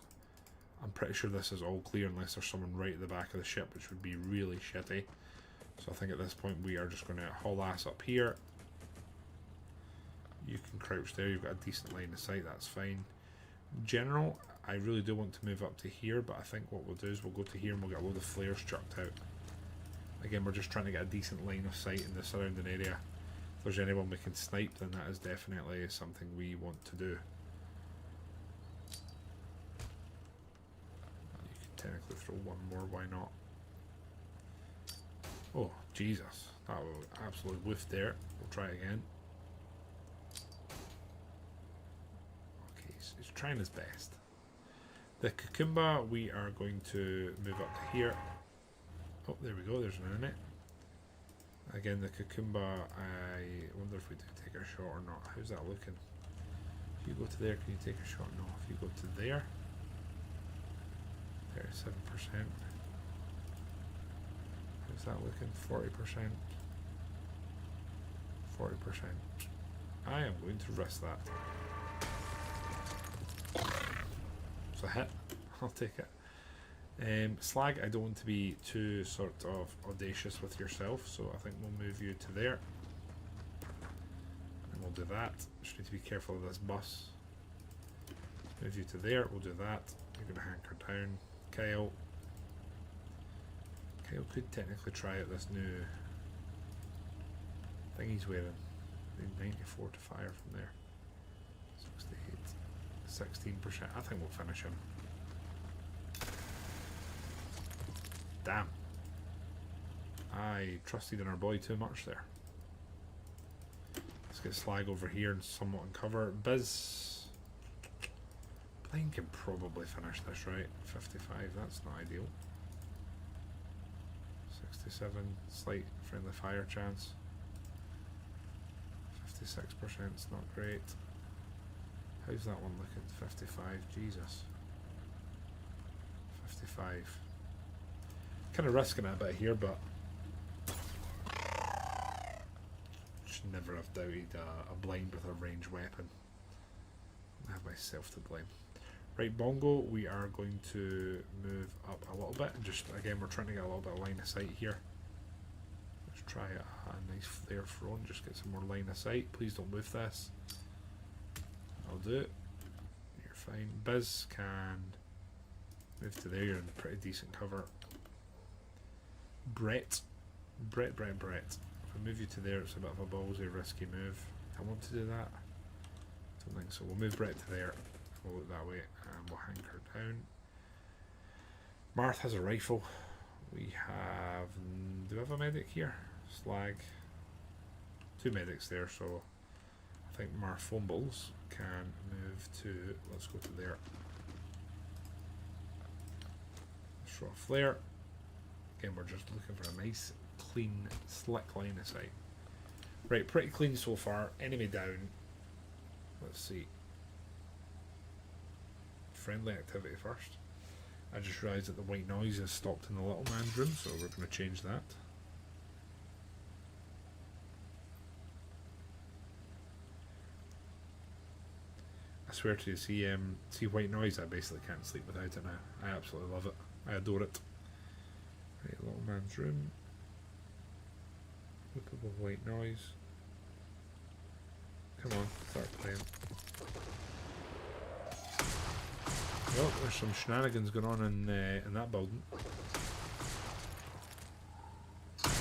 I'm pretty sure this is all clear unless there's someone right at the back of the ship, which would be really shitty. So I think at this point we are just going to haul ass up here. You can crouch there, you've got a decent line of sight, that's fine. General, I really do want to move up to here, but I think what we'll do is we'll go to here and we'll get a load of flares chucked out. Again, we're just trying to get a decent line of sight in the surrounding area. If there's anyone we can snipe, then that is definitely something we want to do. You can technically throw one more, why not? Oh, Jesus. That was absolutely whiffed there. We'll try it again. Okay, so he's trying his best. The Cucumba, we are going to move up to here. Oh, there we go, there's an enemy. Again, the Cucumba, I wonder if we do take a shot or not. How's that looking? If you go to there, can you take a shot? No. If you go to there, 37%. How's that looking? 40%. 40%. I am going to risk that. It's a hit. I'll take it. Slag, I don't want to be too sort of audacious with yourself, so I think we'll move you to there. And we'll do that. Just need to be careful of this bus. Move you to there, we'll do that. You're going to hanker down. Kyle. Kyle could technically try out this new thing he's wearing. 94 to fire from there. 68. 16%. I think we'll finish him. Damn. I trusted in our boy too much there. Let's get Slag over here and somewhat in cover. Biz. Blaine can probably finish this, right? 55, that's not ideal. 67, slight friendly fire chance. 56%, it's not great. How's that one looking? 55, Jesus. 55. Kind of risking it a bit here, but should never have doubted a blind with a ranged weapon. I have myself to blame. Right, Bongo, we are going to move up a little bit. And just again, we're trying to get a little bit of line of sight here. Let's try a nice flare thrown, just get some more line of sight. Please don't move this. I'll do it. You're fine. Biz can move to there. You're in pretty decent cover. Brett. If I move you to there, it's a bit of a ballsy, risky move. I want to do that. Don't think so. We'll move Brett to there. We'll look that way, and we'll hanker down. Marth has a rifle. We have. Do we have a medic here? Slag. 2 medics there, so I think Marth Fumbles can move to. Let's go to there. Let's throw a flare. Again, we're just looking for a nice, clean, slick line of sight. Right, pretty clean so far. Enemy down. Let's see. Friendly activity first. I just realised that the white noise is stopped in the little man's room, so we're going to change that. I swear to you, see white noise, I basically can't sleep without it now. I absolutely love it. I adore it. Right, little man's room. Lookable white noise. Come on, start playing. Oh, there's some shenanigans going on in that building. There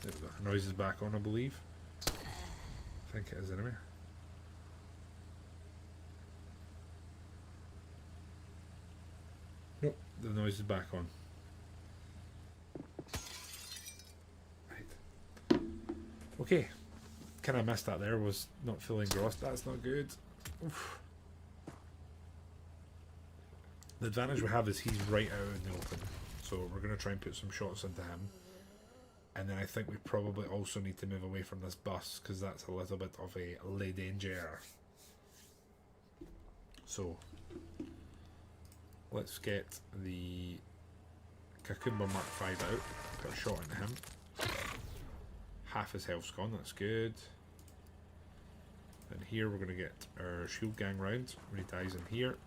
we go. Noise is back on, I believe. I think it is anyway. the noise is back on. Right. Okay. Kind of missed that there. Was not fully engrossed. That's not good. Oof. The advantage we have is he's right out in the open. So we're going to try and put some shots into him. And then I think we probably also need to move away from this bus, because that's a little bit of a lay danger. So let's get the Cucumber Mark 5 out, put a shot into him. Half his health's gone, that's good. And here we're going to get our shield gang round when he dies in here.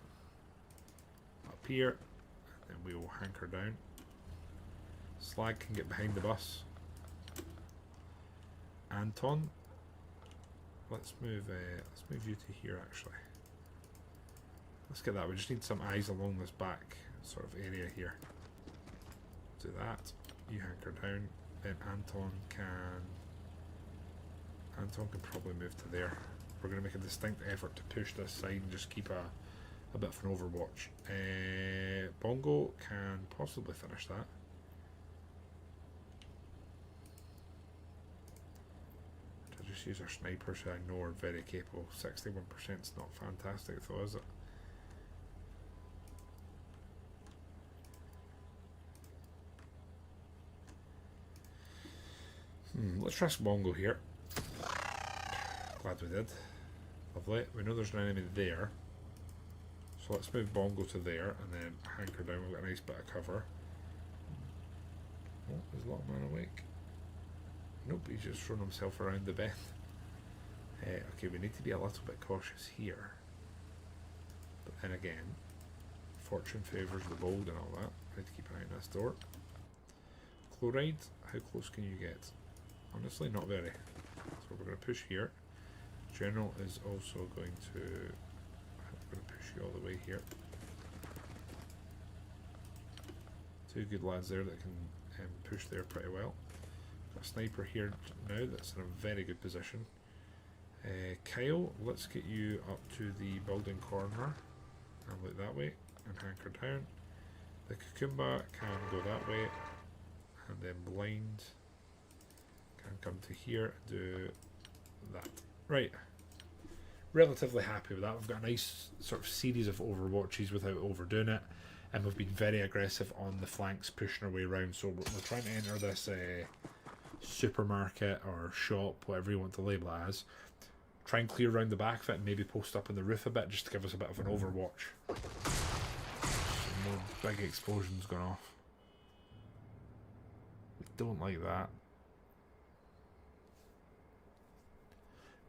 Up here, and then we will hanker down. Slag can get behind the bus. Anton, let's move you to here actually. Let's get that. We just need some eyes along this back sort of area here. Do that. You hanker down. Then Anton can probably move to there. We're going to make a distinct effort to push this side and just keep a bit of an overwatch. Bongo can possibly finish that. To just use our snipers, who I know are very capable. 61% is not fantastic though, is it? Let's risk Bongo here. Glad we did. Lovely. We know there's an enemy there. So let's move Bongo to there and then hanker down. We've got a nice bit of cover. Oh, is Lockman awake? Nope, he's just thrown himself around the bend. Okay, we need to be a little bit cautious here. But then again, fortune favours the bold and all that. We need to keep an eye on this door. Chloride, how close can you get? Honestly, not very. So we're going to push here. General is also going to... I'm going to push you all the way here. Two good lads there that can push there pretty well. Got a sniper here now that's in a very good position. Kyle, let's get you up to the building corner and look that way and hanker down. The Cucumba can go that way, and then blind can come to here and do that. Right. Relatively happy with that. We've got a nice sort of series of overwatches without overdoing it, and we've been very aggressive on the flanks, pushing our way around. So we're trying to enter this supermarket or shop, whatever you want to label it as. Try and clear around the back of it and maybe post up on the roof a bit just to give us a bit of an overwatch. Some more big explosions going off. We don't like that.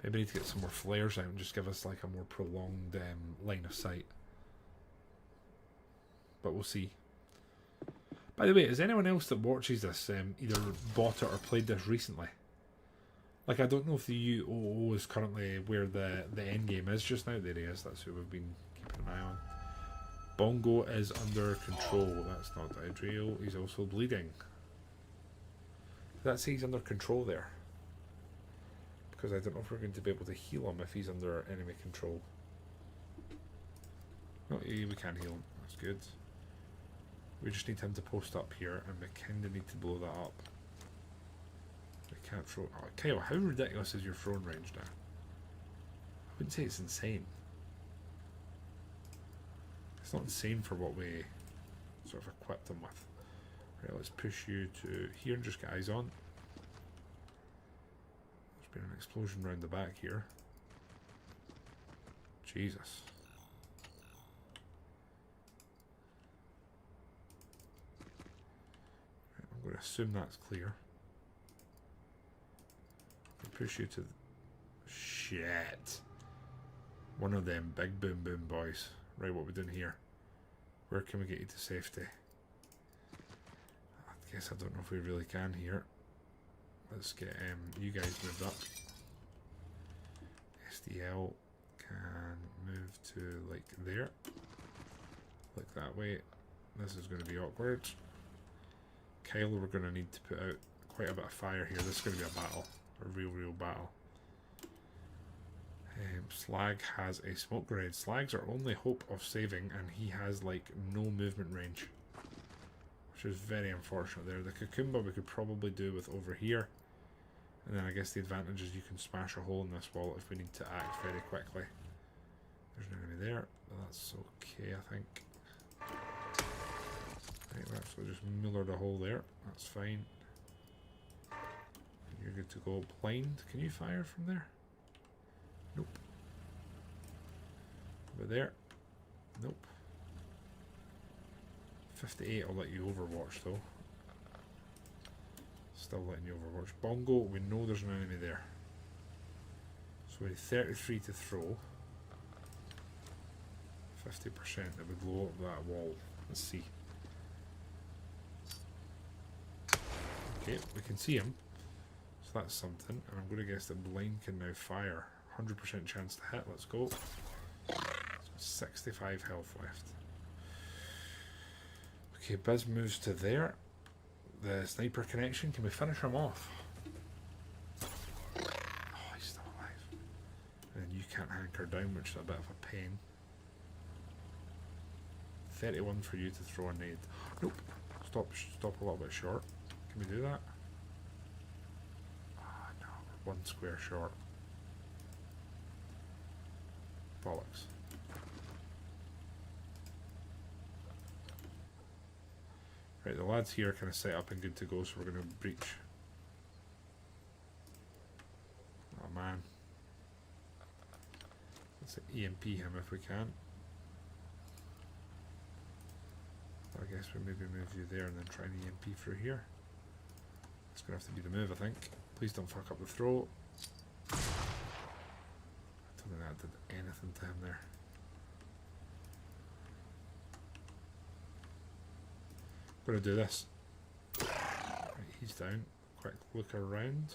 Maybe need to get some more flares out and just give us like a more prolonged line of sight. But we'll see. By the way, is anyone else that watches this either bought it or played this recently? Like, I don't know if the U.O.O is currently where the end game is just now. There he is. That's who we've been keeping an eye on. Bongo is under control. That's not Adriel. He's also bleeding. Let's say he's under control there. Because I don't know if we're going to be able to heal him if he's under enemy control. No, we can heal him. That's good. We just need him to post up here, and we kind of need to blow that up. We can't throw... Oh, Kyle, how ridiculous is your throwing range now? I wouldn't say it's insane. It's not insane for what we sort of equipped him with. Right, let's push you to here and just get eyes on. There's been an explosion round the back here. Jesus. Right, I'm going to assume that's clear. I'll push you to... Shit. One of them big boom boom boys. Right, what are we doing here? Where can we get you to safety? I guess I don't know if we really can here. Let's get you guys moved up. SDL can move to like there. Like that way. This is going to be awkward. Kyle, we're going to need to put out quite a bit of fire here. This is going to be a battle. A real battle. Slag has a smoke grenade. Slag's our only hope of saving, and he has like no movement range. which is very unfortunate there. The Cucumba we could probably do with over here. And then I guess the advantage is you can smash a hole in this wall if we need to act very quickly. There's no enemy there, but that's okay, I think. Right, we actually just millered a hole there. That's fine. You're good to go. Blind, can you fire from there? Nope. Over there? Nope. 58 will let you overwatch though. Still letting you overwatch. Bongo, we know there's an enemy there. So we need 33 to throw. 50% that would blow up that wall. Let's see. Okay, we can see him. So that's something. And I'm going to guess that Blind can now fire. 100% chance to hit. Let's go. So 65 health left. Okay, Biz moves to there. The sniper connection. Can we finish him off? Oh, he's still alive. And you can't hanker down, which is a bit of a pain. 31 for you to throw a nade. Nope. Stop a little bit short. Can we do that? Ah, no. We're 1 square short. Bollocks. Right, the lads here are kind of set up and good to go, so we're going to breach. Oh man. Let's EMP him if we can. I guess we maybe move you there and then try an EMP through here. It's going to have to be the move, I think. Please don't fuck up the throw. I don't think that did anything to him there. I'm going to do this. Right, he's down. Quick look around.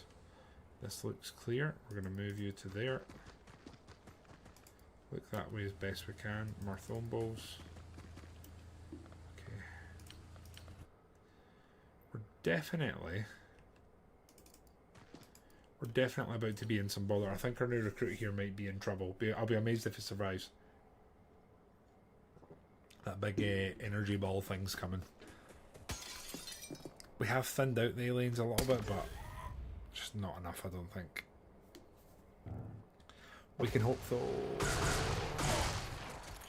This looks clear. We're going to move you to there. Look that way as best we can. Marthombos. Okay. We're definitely about to be in some bother. I think our new recruit here might be in trouble. I'll be amazed if he survives. That big energy ball thing's coming. We have thinned out the aliens a little bit, but just not enough, I don't think. We can hope though.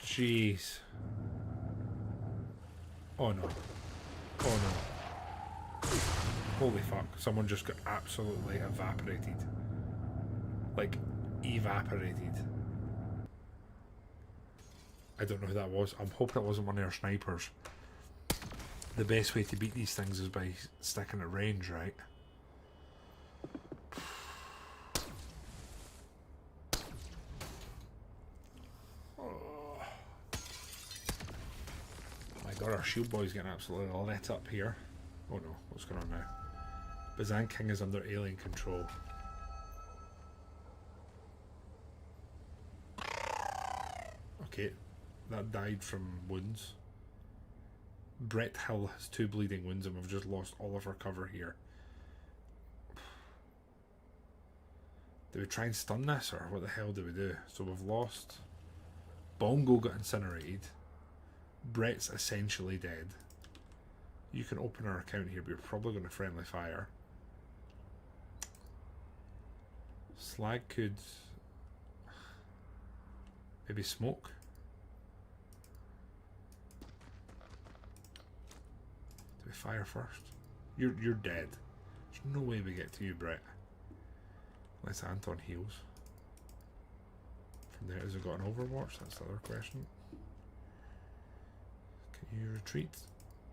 Jeez. Oh no. Oh no. Holy fuck. Someone just got absolutely evaporated. Like, evaporated. I don't know who that was. I'm hoping it wasn't one of our snipers. The best way to beat these things is by sticking at range, right? Oh my god, our shield boy's getting absolutely lit up here. Oh no, what's going on now? Bazan King is under alien control. Okay, that died from wounds. Brett Hill has 2 bleeding wounds and we've just lost all of our cover here. Do we try and stun this or what the hell do we do? So we've lost. Bongo got incinerated. Brett's essentially dead. You can open our account here, but you're probably going to friendly fire. Slag could maybe smoke. Do we fire first? You're dead. There's no way we get to you, Brett. Unless Anton heals. From there, has it got an overwatch? That's the other question. Can you retreat?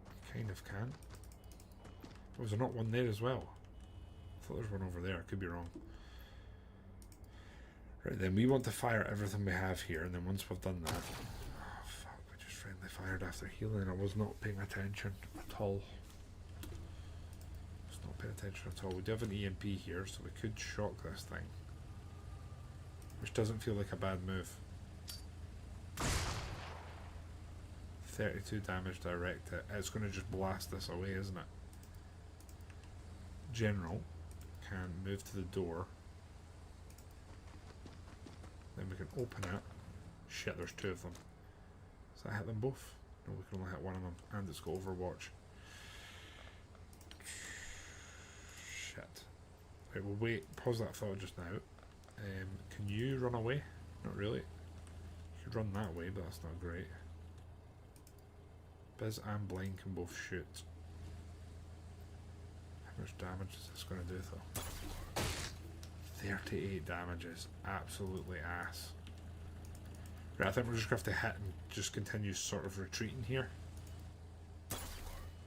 You kind of can. Was there not one there as well? I thought there was one over there. I could be wrong. Right, then we want to fire everything we have here, and then once we've done that... Oh, fuck, we just friendly fired after healing. I was not paying attention at all. Just not paying attention at all. We do have an EMP here, so we could shock this thing. Which doesn't feel like a bad move. 32 damage direct hit. It's going to just blast this away, isn't it? General can move to the door. Then we can open it. Shit, there's 2 of them. Does that hit them both? No, we can only hit one of them. And it's got Overwatch. Shit. Right, we'll wait. Pause that thought just now. Can you run away? Not really. You could run that way, but that's not great. Biz and Blind can both shoot. How much damage is this going to do though? 38 damage is absolutely ass. Right, I think we're just going to have to hit and just continue sort of retreating here.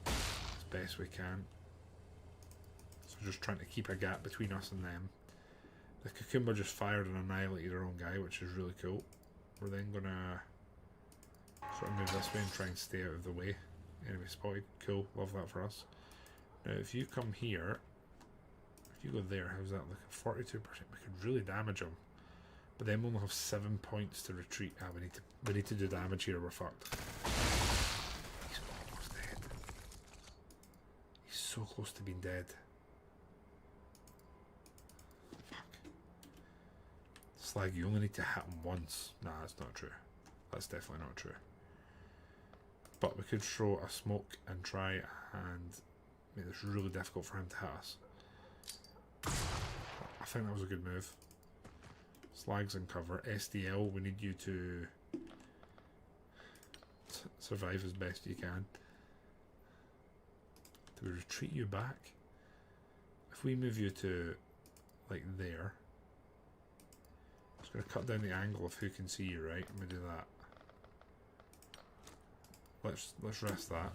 As best we can. So just trying to keep a gap between us and them. The Cucumber just fired and annihilated our own guy, which is really cool. We're then going to sort of move this way and try and stay out of the way. Enemy spotted. Cool. Love that for us. Now if you come here, if you go there, how's that looking? 42%. We could really damage him. But then we'll only have 7 points to retreat. Ah, we need to do damage here, we're fucked. He's almost dead. He's so close to being dead. Fuck. Slag, you only need to hit him once. Nah, that's not true. That's definitely not true. But we could throw a smoke and try and make this really difficult for him to hit us. I think that was a good move. Slags in cover. SDL, we need you to survive as best you can. Do we retreat you back? If we move you to like there, it's going to cut down the angle of who can see you, right? Let me do that. Let's rest that.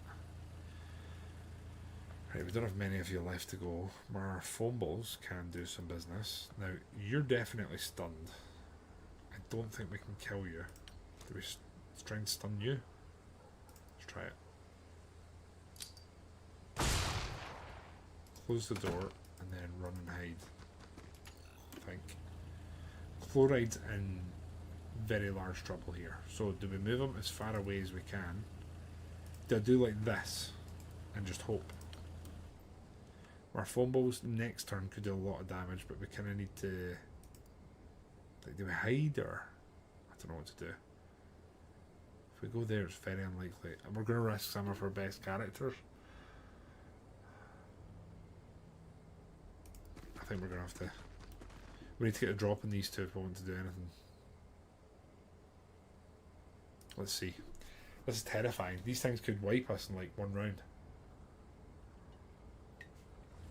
Right, we don't have many of you left to go. Our foam balls can do some business. Now, you're definitely stunned. I don't think we can kill you. Do we try and stun you? Let's try it. Close the door and then run and hide. I think. Chloride's in very large trouble here. So do we move him as far away as we can? Do I do like this and just hope? Our foam balls next turn could do a lot of damage, but we kind of need to. Like, do we hide or? I don't know what to do. If we go there, it's very unlikely. And we're going to risk some of our best characters. I think we're going to have to. We need to get a drop on these two if we want to do anything. Let's see. This is terrifying. These things could wipe us in like one round.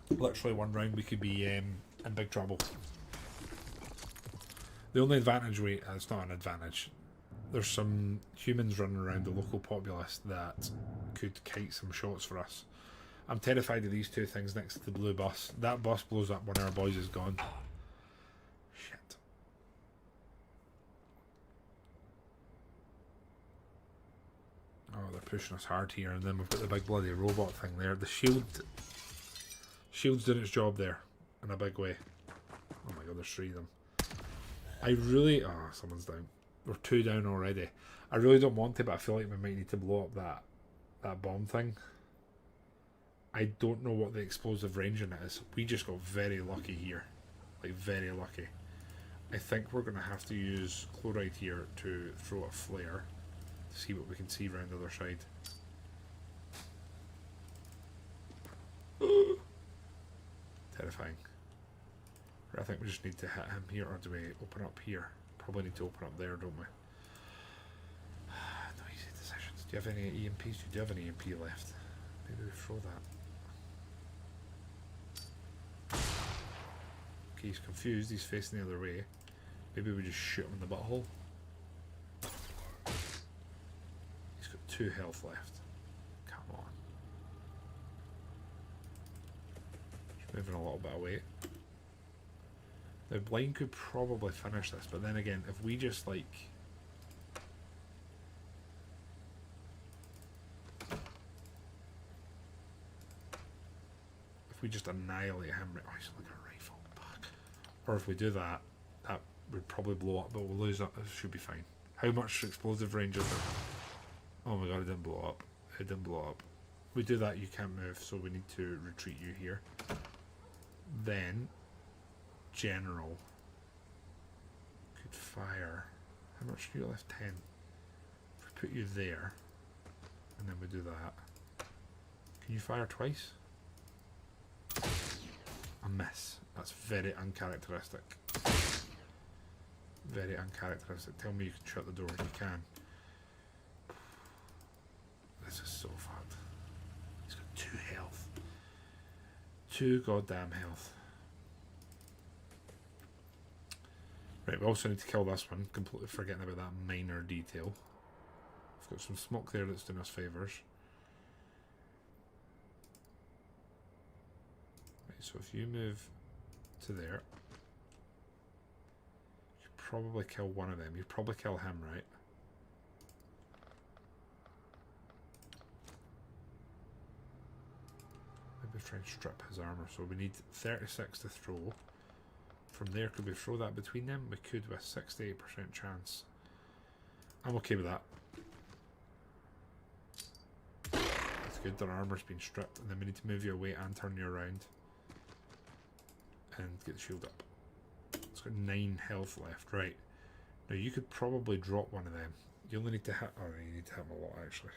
Literally one round we could be in big trouble. The only advantage it's not an advantage. There's some humans running around the local populace that could kite some shots for us. I'm terrified of these two things next to the blue bus. That bus blows up when our boys is gone. Shit. Oh, they're pushing us hard here, and then we've got the big bloody robot thing there. The shield's doing its job there in a big way. Oh my god, there's 3 of them. I really... Oh, someone's down. We're 2 down already. I really don't want to, but I feel like we might need to blow up that bomb thing. I don't know what the explosive range in it is. We just got very lucky here. Like, very lucky. I think we're going to have to use chloride here to throw a flare to see what we can see around the other side. Terrifying. I think we just need to hit him here, or do we open up here? Probably need to open up there, don't we? No easy decisions. Do you have any EMPs? You do have an EMP left. Maybe we throw that. Okay, he's confused. He's facing the other way. Maybe we just shoot him in the butthole. He's got 2 health left. Come on. Just moving a little bit away. Now, Blind could probably finish this, but then again, if we just like... If we just annihilate him... Oh, he's like a rifle. Fuck. Or if we do that, that would probably blow up, but we'll lose it. It should be fine. How much explosive range is there? Oh my god, it didn't blow up. It didn't blow up. If we do that, you can't move, so we need to retreat you here. Then... General could fire. How much do you left? 10. If we put you there and then we do that, can you fire twice? A miss. That's very uncharacteristic. Very uncharacteristic. Tell me you can shut the door. You can. This is so fucked. He's got 2 health. 2 goddamn health. Right, we also need to kill this one. Completely forgetting about that minor detail. I've got some smoke there that's doing us favours. Right, so if you move to there, you probably kill one of them. You probably kill him, right? Maybe try and strip his armour. So we need 36 to throw. From there, could we throw that between them? We could with 68% chance. I'm okay with that. That's good, their armour's been stripped. And then we need to move you away and turn you around. And get the shield up. It's got 9 health left. Right. Now you could probably drop one of them. You only need to hit... Oh, you need to hit them a lot, actually.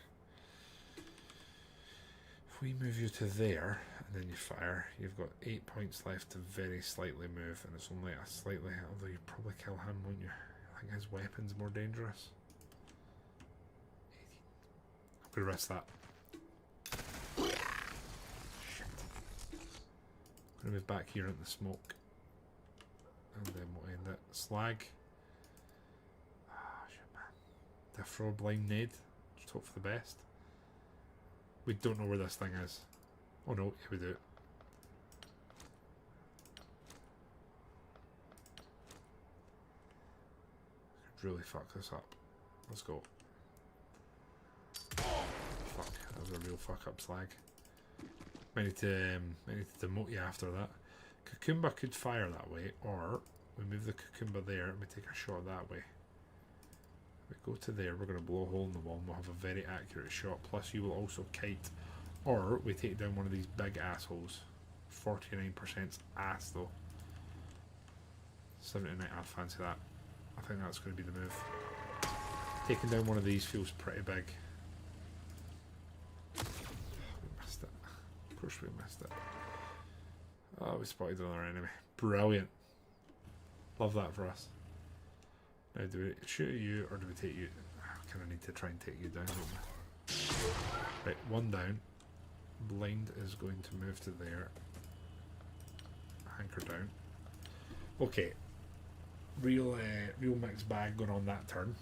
If we move you to there, and then you fire, you've got 8 points left to very slightly move, and it's only a slightly... Although you'd probably kill him, wouldn't you? I think his weapon's more dangerous. 18. I'm going to risk that. Shit. I'm going to move back here in the smoke. And then we'll end it. Slag. Ah, shit, man. Did I throw a blind nade? Just hope for the best. We don't know where this thing is. Oh no, yeah we do. Could really fuck this up. Let's go. Fuck, that was a real fuck up, Slag. Might need to demote you after that. Cucumber could fire that way, or we move the cucumber there and we take a shot that way. We go to there, we're going to blow a hole in the wall and we'll have a very accurate shot. Plus you will also kite. Or we take down one of these big assholes. 49% ass though. 79, I fancy that. I think that's going to be the move. Taking down one of these feels pretty big. We missed it. Of course we missed it. Oh, we spotted another enemy. Brilliant. Love that for us. Now, do we shoot at you or do we take you? I kind of need to try and take you down, don't we? Right, one down. Blind is going to move to there. Anchor down. Okay. Real mixed bag going on that turn.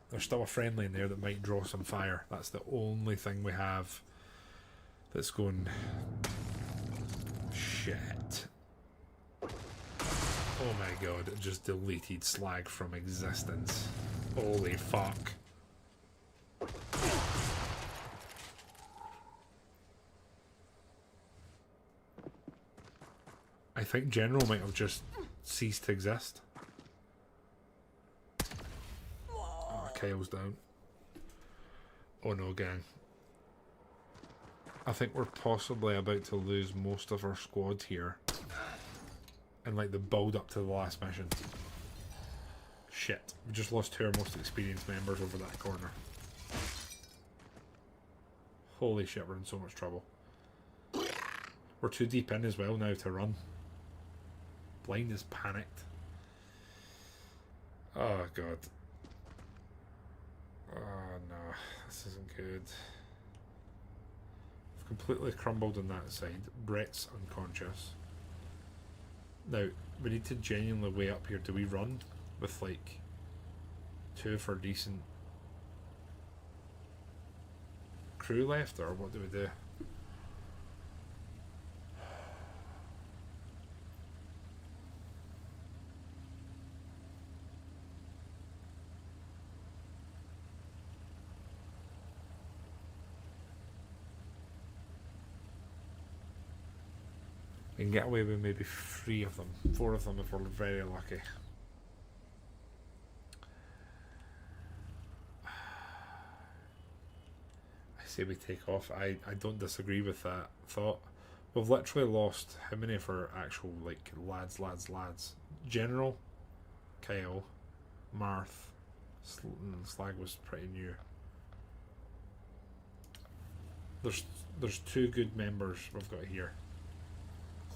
There's still a friendly in there that might draw some fire. That's the only thing we have that's going... Shit. Oh my god, it just deleted Slag from existence. Holy fuck. I think General might have just ceased to exist. Oh, Kyle's down. Oh no, gang. I think we're possibly about to lose most of our squad here. And like the build up to the last mission. Shit. We just lost 2 of our most experienced members over that corner. Holy shit, we're in so much trouble. We're too deep in as well now to run. Blind is panicked. Oh god. Oh no, this isn't good. We've completely crumbled on that side. Brett's unconscious. Now, we need to genuinely weigh up here. Do we run with like 2 for decent crew left, or what do we do? We can get away with maybe 3 of them, 4 of them if we're very lucky. I say we take off. I don't disagree with that thought. We've literally lost how many of our actual like lads? General, Kyle, Marth, Slag was pretty new. There's two good members we've got here.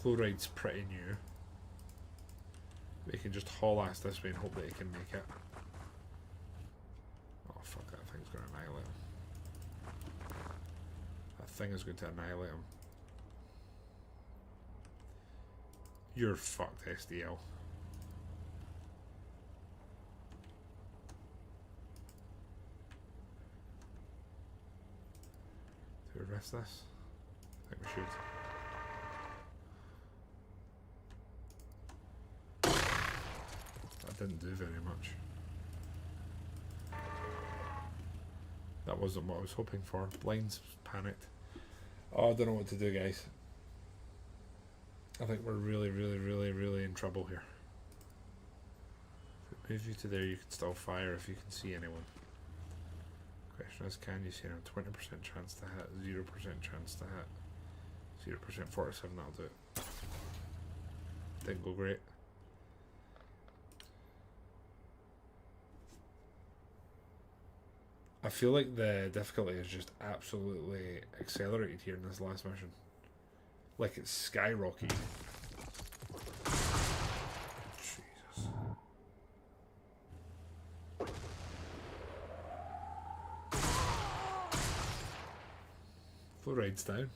Chloride's pretty new. We can just haul ass this way and hope that he can make it. Oh fuck, that thing's going to annihilate him. That thing is going to annihilate him. You're fucked, SDL. Do we risk this? I think we should. That didn't do very much. That wasn't what I was hoping for. Blinds panicked. Oh, I don't know what to do, guys. I think we're really in trouble here. If we move you to there, you can still fire if you can see anyone. Question is, can you see them? 20% chance to hit, 0% chance to hit, 0% 47, that'll do it. Didn't go great. I feel like the difficulty is just absolutely accelerated here in this last mission. Like it's skyrocketed. Jesus. Fluoride's down.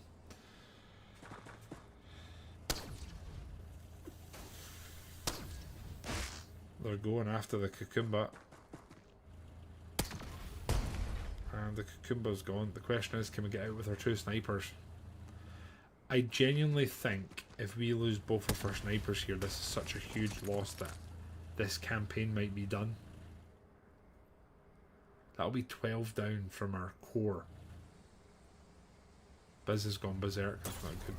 They're going after the cucumber. And the cucumber's gone. The question is, can we get out with our two snipers? I genuinely think if we lose both of our snipers here, this is such a huge loss that this campaign might be done. That'll be 12 down from our core. Biz has gone berserk. That's not good.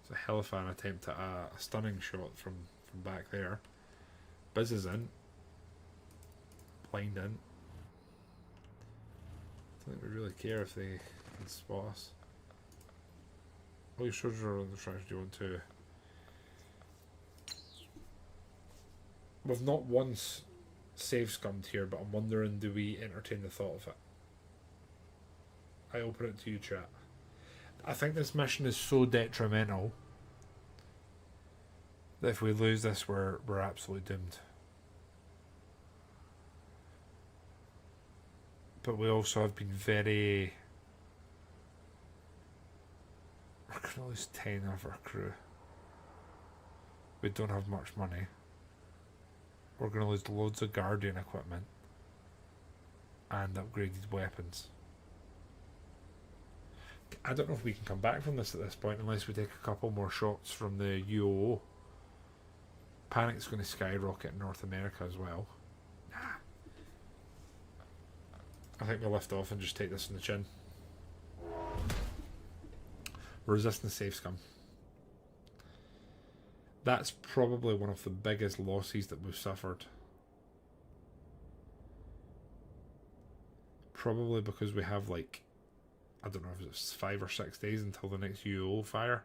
It's a hell of an attempt at a stunning shot from back there. Biz is in. Blind in. I don't think we really care if they can spot us. All your soldiers are on the strategy 1-2. We've not once save scummed here, but I'm wondering, do we entertain the thought of it? I open it to you, chat. I think this mission is so detrimental that if we lose this, we're absolutely doomed. But we also have been very... We're going to lose 10 of our crew. We don't have much money. We're going to lose loads of Guardian equipment and upgraded weapons. I don't know if we can come back from this at this point unless we take a couple more shots from the U.O.O. Panic's going to skyrocket in North America as well. Nah. I think we'll lift off and just take this in the chin. We're resisting save scum. That's probably one of the biggest losses that we've suffered. Probably because we have like, I don't know if it's 5 or 6 days until the next U.O.O fire,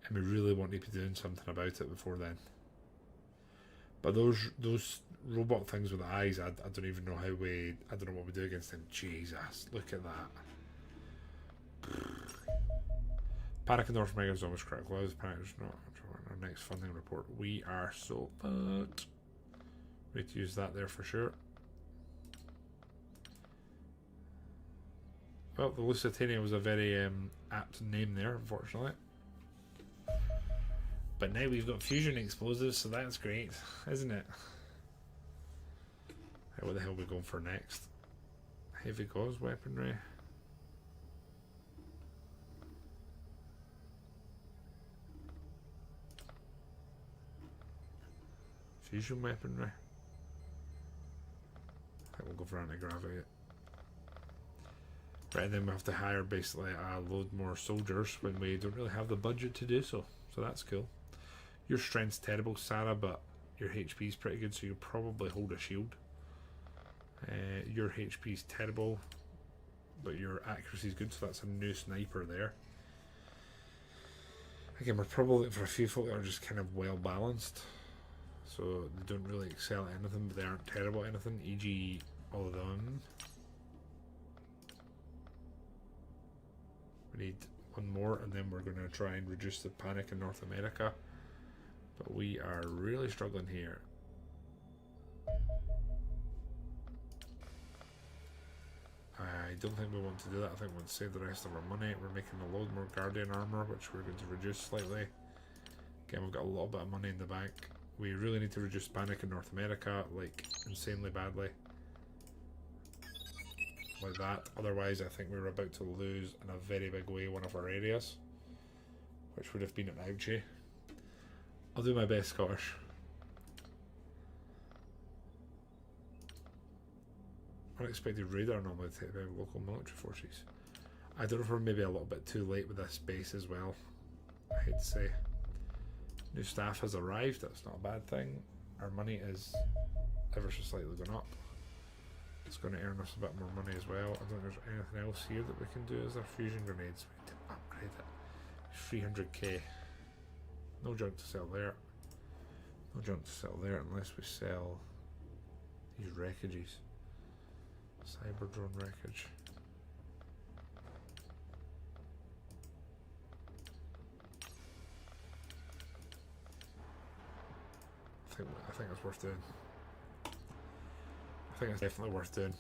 and we really want to be doing something about it before then. But those robot things with the eyes, I don't even know how we, I don't know what we do against them. Jesus, look at that. Panic in North America is almost critical. Panic is not our next funding report. We are so fucked. We need to use that there for sure. Well, the Lusitania was a very apt name there, unfortunately. But now we've got fusion explosives, so that's great, isn't it? Hey, what the hell are we going for next? Heavy gauze weaponry. Fusion weaponry. I think we'll go for anti-gravity. Right, and then we have to hire basically a load more soldiers when we don't really have the budget to do so. So that's cool. Your strength's terrible, Sarah, but your HP's pretty good, so you'll probably hold a shield. Your HP's terrible, but your accuracy's good, so that's a new sniper there. Again, we're probably looking for a few folk that are just kind of well balanced. So they don't really excel at anything, but they aren't terrible at anything, e.g. all of them. We need one more, and then we're going to try and reduce the panic in North America. But we are really struggling here. I don't think we want to do that. I think we want to save the rest of our money. We're making a load more Guardian armor, which we're going to reduce slightly. Again, we've got a little bit of money in the bank. We really need to reduce panic in North America, like, insanely badly. Like that. Otherwise, I think we're about to lose in a very big way one of our areas, which would have been an ouchie. I'll do my best, Scottish. Unexpected radar normally take out local military forces. I don't know if we're maybe a little bit too late with this base as well. I hate to say. New staff has arrived, that's not a bad thing. Our money is ever so slightly going up. It's going to earn us a bit more money as well. I don't think there's anything else here that we can do. Is there fusion grenades? We need to upgrade it. 300k. No junk to sell there. No junk to sell there unless we sell these wreckages. Cyber drone wreckage. I think it's worth doing. I think it's definitely worth doing.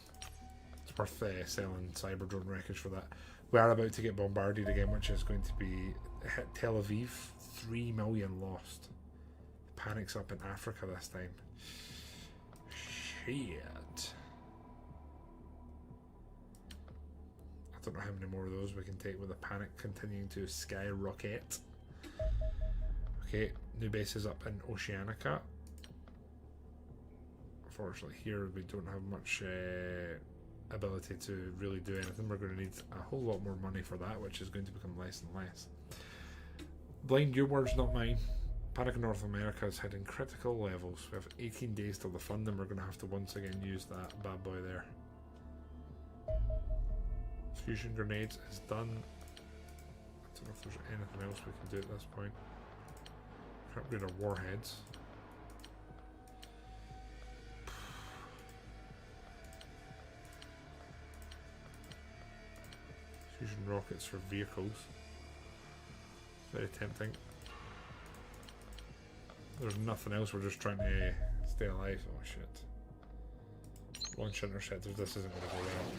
It's worth selling cyber drone wreckage for that. We are about to get bombarded again, which is going to be hit Tel Aviv. 3 million lost. Panic's up in Africa this time. Shit. I don't know how many more of those we can take with the panic continuing to skyrocket. Okay, new bases up in Oceanica. Unfortunately, here we don't have much ability to really do anything. We're going to need a whole lot more money for that, which is going to become less and less. Blind, your words, not mine. Panic in North America is hitting critical levels. We have 18 days till the fund, and we're going to have to once again use that bad boy there. Fusion grenades is done. I don't know if there's anything else we can do at this point. Can't upgrade our warheads. Fusion rockets for vehicles. Very tempting. There's nothing else, we're just trying to stay alive. Oh shit. Launch interceptors, this isn't going to go well.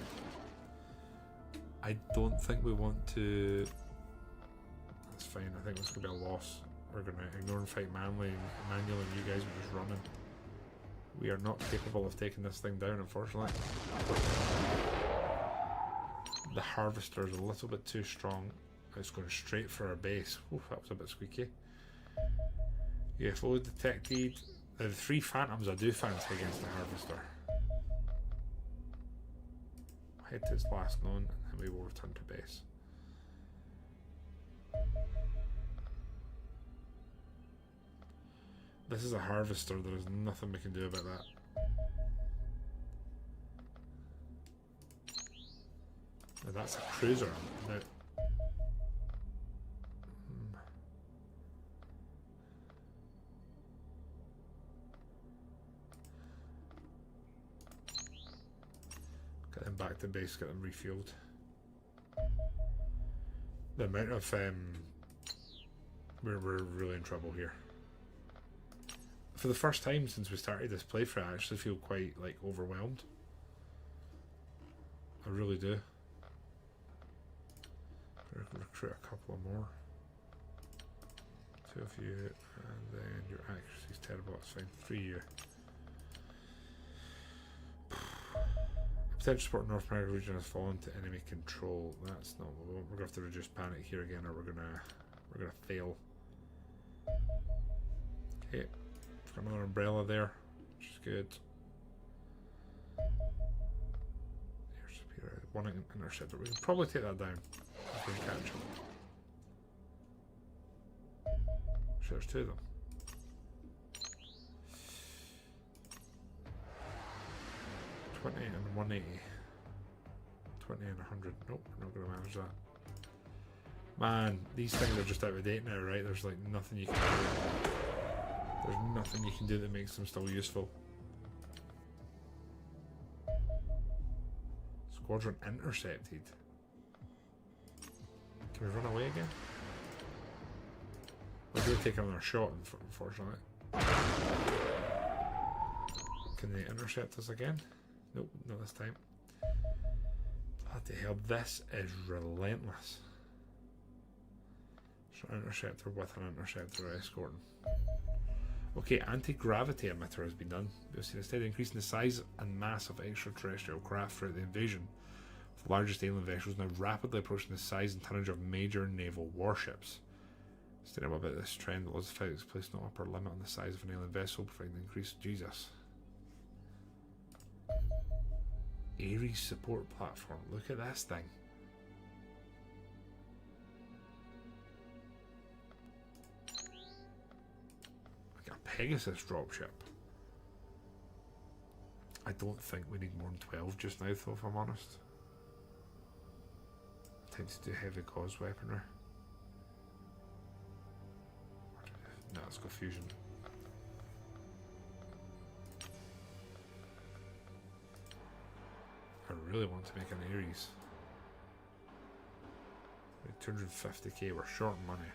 I don't think we want to... That's fine, I think this could be a loss. We're going to ignore and fight manually, and you guys are just running. We are not capable of taking this thing down, unfortunately. The harvester is a little bit too strong. It's going straight for our base. Oof, that was a bit squeaky. UFO detected. The 3 phantoms I do fancy against the harvester. Head to its last known, and then we will return to base. This is a harvester, there is nothing we can do about that. Now that's a cruiser. Now, get them back to base, get them refueled. The amount of we're really in trouble here. For the first time since we started this playthrough, I actually feel quite like overwhelmed. I really do. Recruit a couple of more. 2 of you, and then your accuracy is terrible. That's fine. 3 of you. Potential support in North America region has fallen to enemy control. That's not what we want. We're gonna have to reduce panic here again, or we're gonna fail. Okay, got another umbrella there, which is good. Here's superior. 1 interceptor. We can probably take that down if we can catch him. Actually, there's 2 of them. $20 and 180. 20 and 100. Nope, we're not going to manage that. Man, these things are just out of date now, right? There's like nothing you can do. There's nothing you can do that makes them still useful. Squadron intercepted. Can we run away again? We're going to take another shot, unfortunately. Can they intercept us again? Nope, not this time. Bloody hell, this is relentless. So interceptor with an interceptor escorting. Okay, anti-gravity emitter has been done. We've seen instead of increasing the size and mass of extraterrestrial craft throughout the invasion, the largest alien vessels now rapidly approaching the size and tonnage of major naval warships. Stating about this trend, the laws of physics place no upper limit on the size of an alien vessel, providing the increased Jesus. Ares support platform. Look at this thing. Like a Pegasus dropship. I don't think we need more than 12 just now, though, if I'm honest. Time to do heavy cause weaponry. No, let's go fusion. I really want to make an Ares. 250k, we're short on money.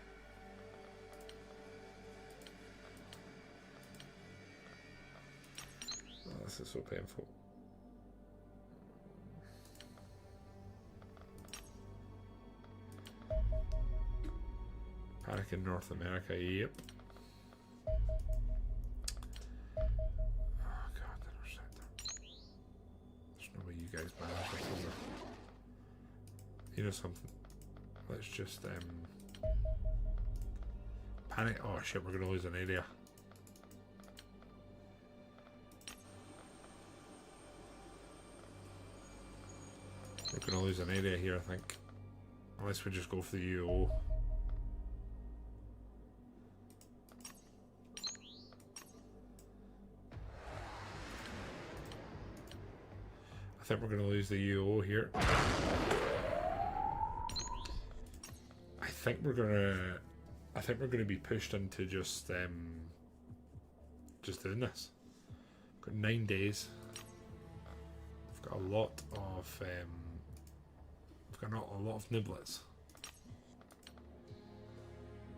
Oh, this is so painful. Panic in North America, yep. Oh god, interceptor. There's no way you guys manage this over. You know something? Let's just panic. Oh shit, we're gonna lose an area. We're gonna lose an area here, I think. Unless we just go for the U.O.O. I think we're going to lose the U.O.O. here. I think we're going to be pushed into just doing this. We've got 9 days. We've got a lot of niblets.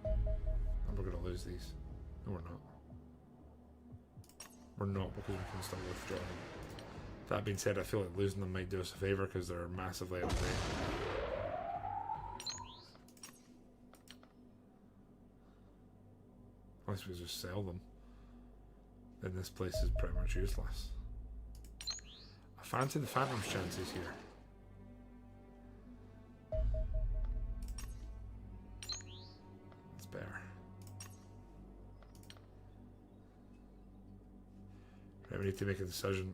And we're going to lose these. No, we're not. We're not, because we can still withdraw them. That being said, I feel like losing them might do us a favour because they're massively out of date. Unless we just sell them, then this place is pretty much useless. I fancy the Phantom's chances here. That's better. Right, we need to make a decision.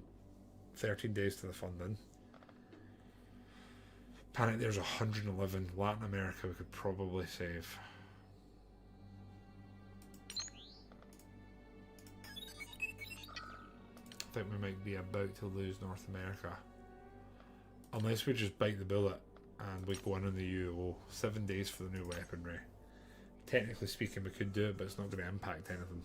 13 days to the funding. Panic, there's 111. Latin America we could probably save. I think we might be about to lose North America. Unless we just bite the bullet and we go in on the U.O.O. 7 days for the new weaponry. Technically speaking we could do it, but it's not going to impact anything.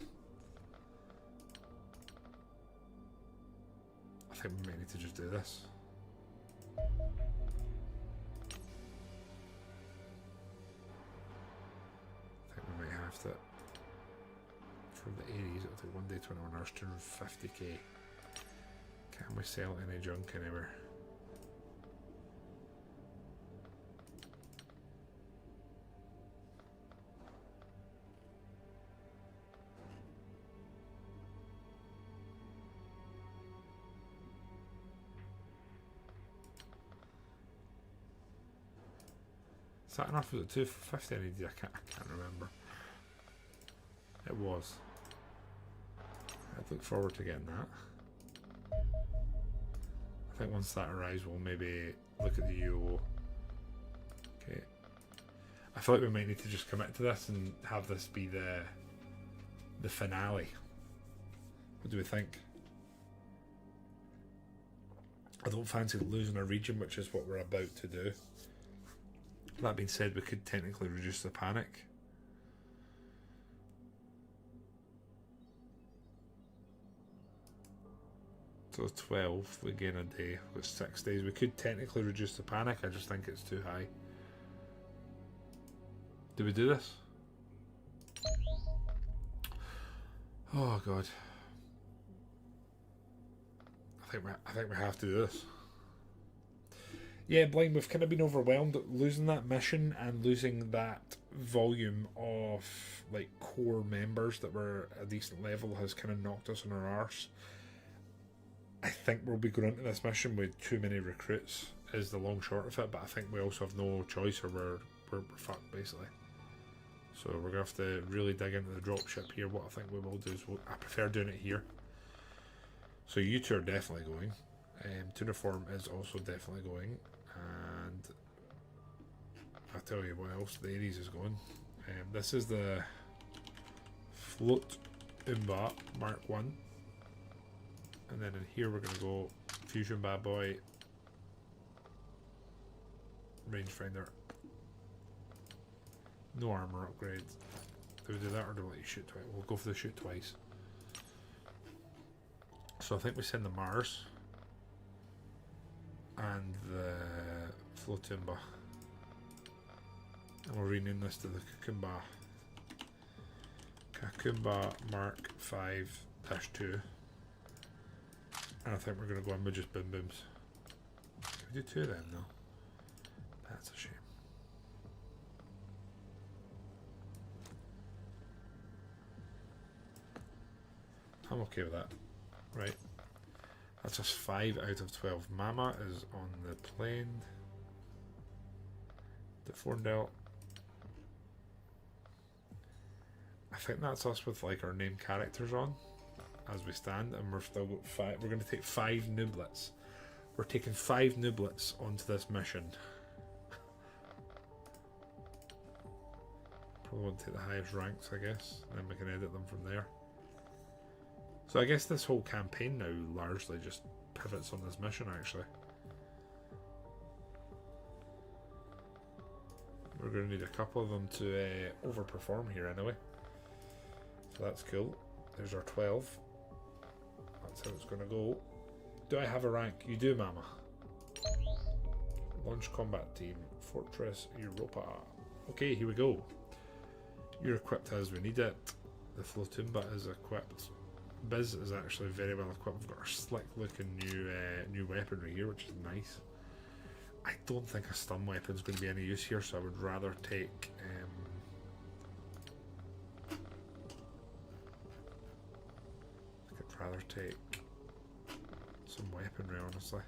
I think we might need to just do this. I think we might have to. From the Ares, it'll take 1 day 21 hours, 250k. Can we sell any junk anywhere? Is that enough? Was it 250 I needed? I can't remember. It was. I'd look forward to getting that. I think once that arrives we'll maybe look at the U.O.O. Okay. I feel like we might need to just commit to this and have this be the finale. What do we think? I don't fancy losing a region, which is what we're about to do. That being said, we could technically reduce the panic. So 12, we gain a day. We've got 6 days. We could technically reduce the panic, I just think it's too high. Do we do this? Oh god. I think we have to do this. Yeah, Blind, we've kind of been overwhelmed losing that mission and losing that volume of like core members that were a decent level has kind of knocked us on our arse. I think we'll be going into this mission with too many recruits is the long short of it, but I think we also have no choice or we're fucked basically. So we're going to have to really dig into the dropship here. What I think we will do is I prefer doing it here. So you two are definitely going. Tuniform is also definitely going. And I'll tell you what else. The Ares is going. This is the Float Umba Mark 1. And then in here we're going to go Fusion Bad Boy, Rangefinder. No armor upgrade. Do we do that or do we let you shoot twice? We'll go for the shoot twice. So I think we send the Mars and the Flotimba. And we'll rename this to the Kakumba. Kakumba Mark 5-2. And I think we're going to go in with just Boom Booms. Can we do two of them though? That's a shame. I'm okay with that. Right. That's just 5 out of 12. Mama is on the plane. The Forndell. I think that's us with like our name characters on as we stand, and we're still got 5. We're going to take 5 nooblets. We're taking 5 nooblets onto this mission. Probably want to take the highest ranks, I guess, and then we can edit them from there. So I guess this whole campaign now largely just pivots on this mission actually. We're going to need a couple of them to overperform here anyway. So that's cool. There's our 12. That's how it's going to go. Do I have a rank? You do, Mama. Launch combat team. Fortress Europa. Okay, here we go. You're equipped as we need it. The Flotumba is equipped. Biz is actually very well equipped. We've got our slick looking new weaponry here, which is nice. I don't think a stun weapon is going to be any use here, so I would rather take some weaponry, honestly.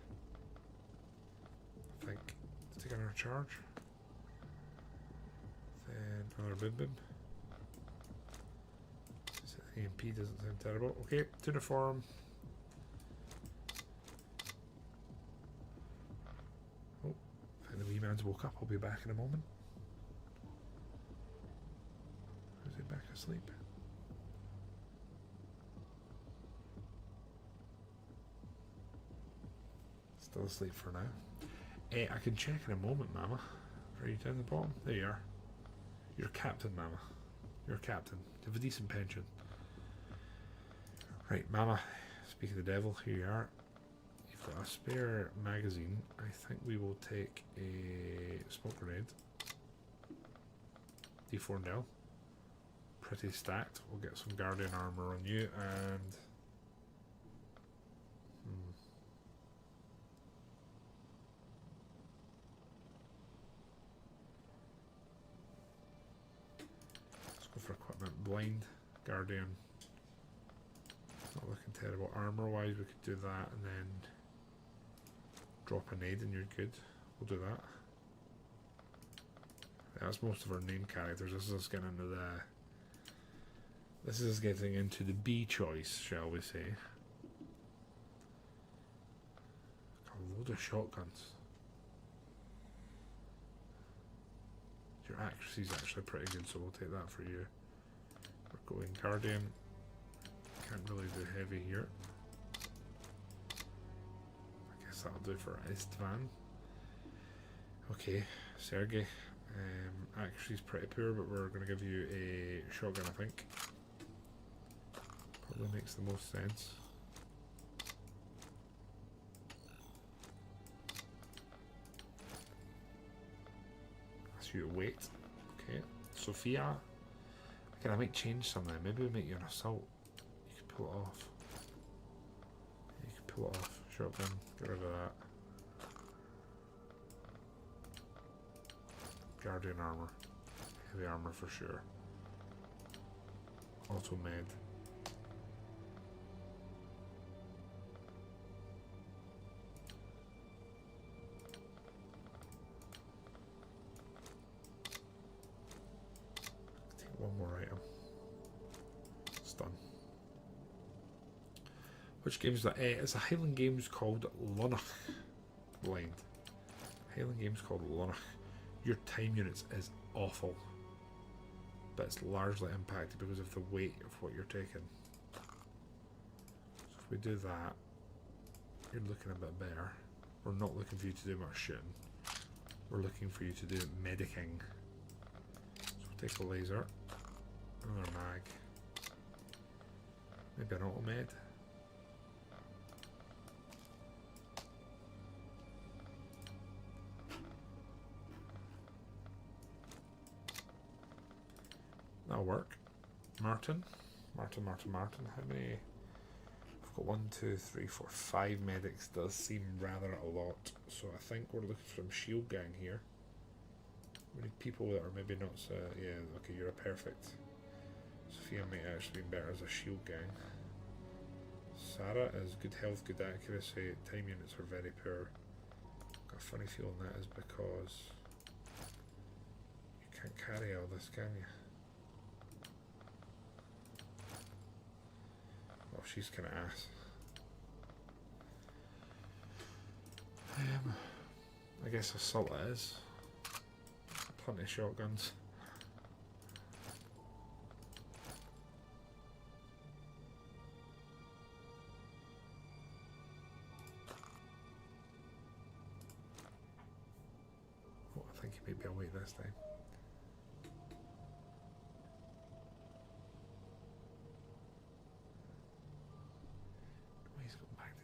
I think let's take another charge. Then another Boom Boom. EMP doesn't sound terrible. Okay, Tuniform. Oh, I think the wee man's woke up. I'll be back in a moment. Is he back asleep? Still asleep for now. I can check in a moment, Mama. Are you down the bottom? There you are. You're captain, Mama. You're captain. You have a decent pension. Right, Mama, speak of the devil, here you are. You've got a spare magazine. I think we will take a smoke grenade. D4 Nell. Pretty stacked. We'll get some Guardian armor on you and... Let's go for equipment. Blind, Guardian. Not looking terrible. Armor wise, we could do that and then drop a nade and you're good. We'll do that. That's most of our name characters. This is us getting into the. This is us getting into the B choice, shall we say? Got a load of shotguns. Your accuracy is actually pretty good, so we'll take that for you. We're going Guardian. Can't really do heavy here. I guess that'll do for Istvan. Okay, Sergey. Actually, he's pretty poor, but we're going to give you a shotgun, I think. Probably makes the most sense. That's your weight. Okay. Sophia. Again, I might change something. Maybe we make you an assault. You can pull it off. You can pull it off. Shotgun. Get rid of that. Guardian armor. Heavy armor for sure. Auto med. Take one more item. Stun. Which game is that? It's a Highland games called Lunach. Blind. Highland games called Lunach. Your time units is awful, but it's largely impacted because of the weight of what you're taking. So if we do that, you're looking a bit better. We're not looking for you to do much shooting. We're looking for you to do medicing. So we'll take a laser, another mag, maybe an auto med. That'll work. Martin. How many? I've got 1, 2, 3, 4, 5 medics. Does seem rather a lot. So I think we're looking for some shield gang here. We need people that are maybe not so. Yeah, okay, you're a perfect. Sophia might actually be better as a shield gang. Sarah is good health, good accuracy. Time units are very poor. Got a funny feeling that is because you can't carry all this, can you? Well, she's kind of ass. I guess assault it is. Plenty of shotguns. Oh, I think he may be awake this time.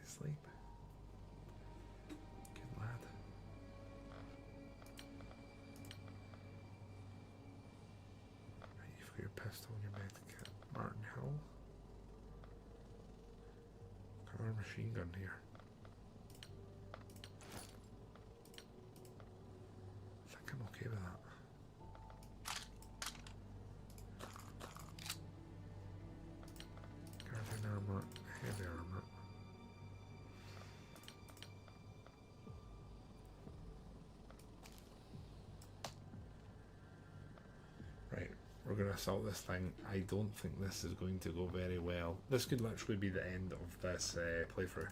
Sleep. Good lad. Right, you've got your pistol and your medkit. Martin Hill. Got our machine gun here. I think I'm okay with that. Guardian armor, heavy armor. We're going to assault this thing. I don't think this is going to go very well. This could literally be the end of this playthrough.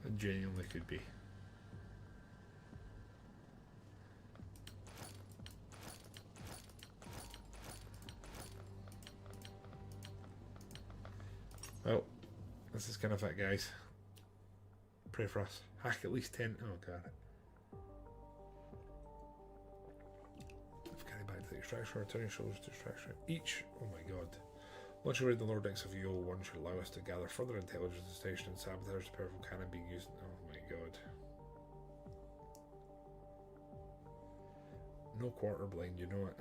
It genuinely could be. Well, this is kind of it, guys. Pray for us. Hack at least 10. Oh, god. Extraction, returning soldiers to extraction. Each, oh my god. Once you read the lower decks of U.O.O, should allow us to gather further intelligence on the station and sabotage the powerful cannon being used. Oh my god. No quarter blind, you know it.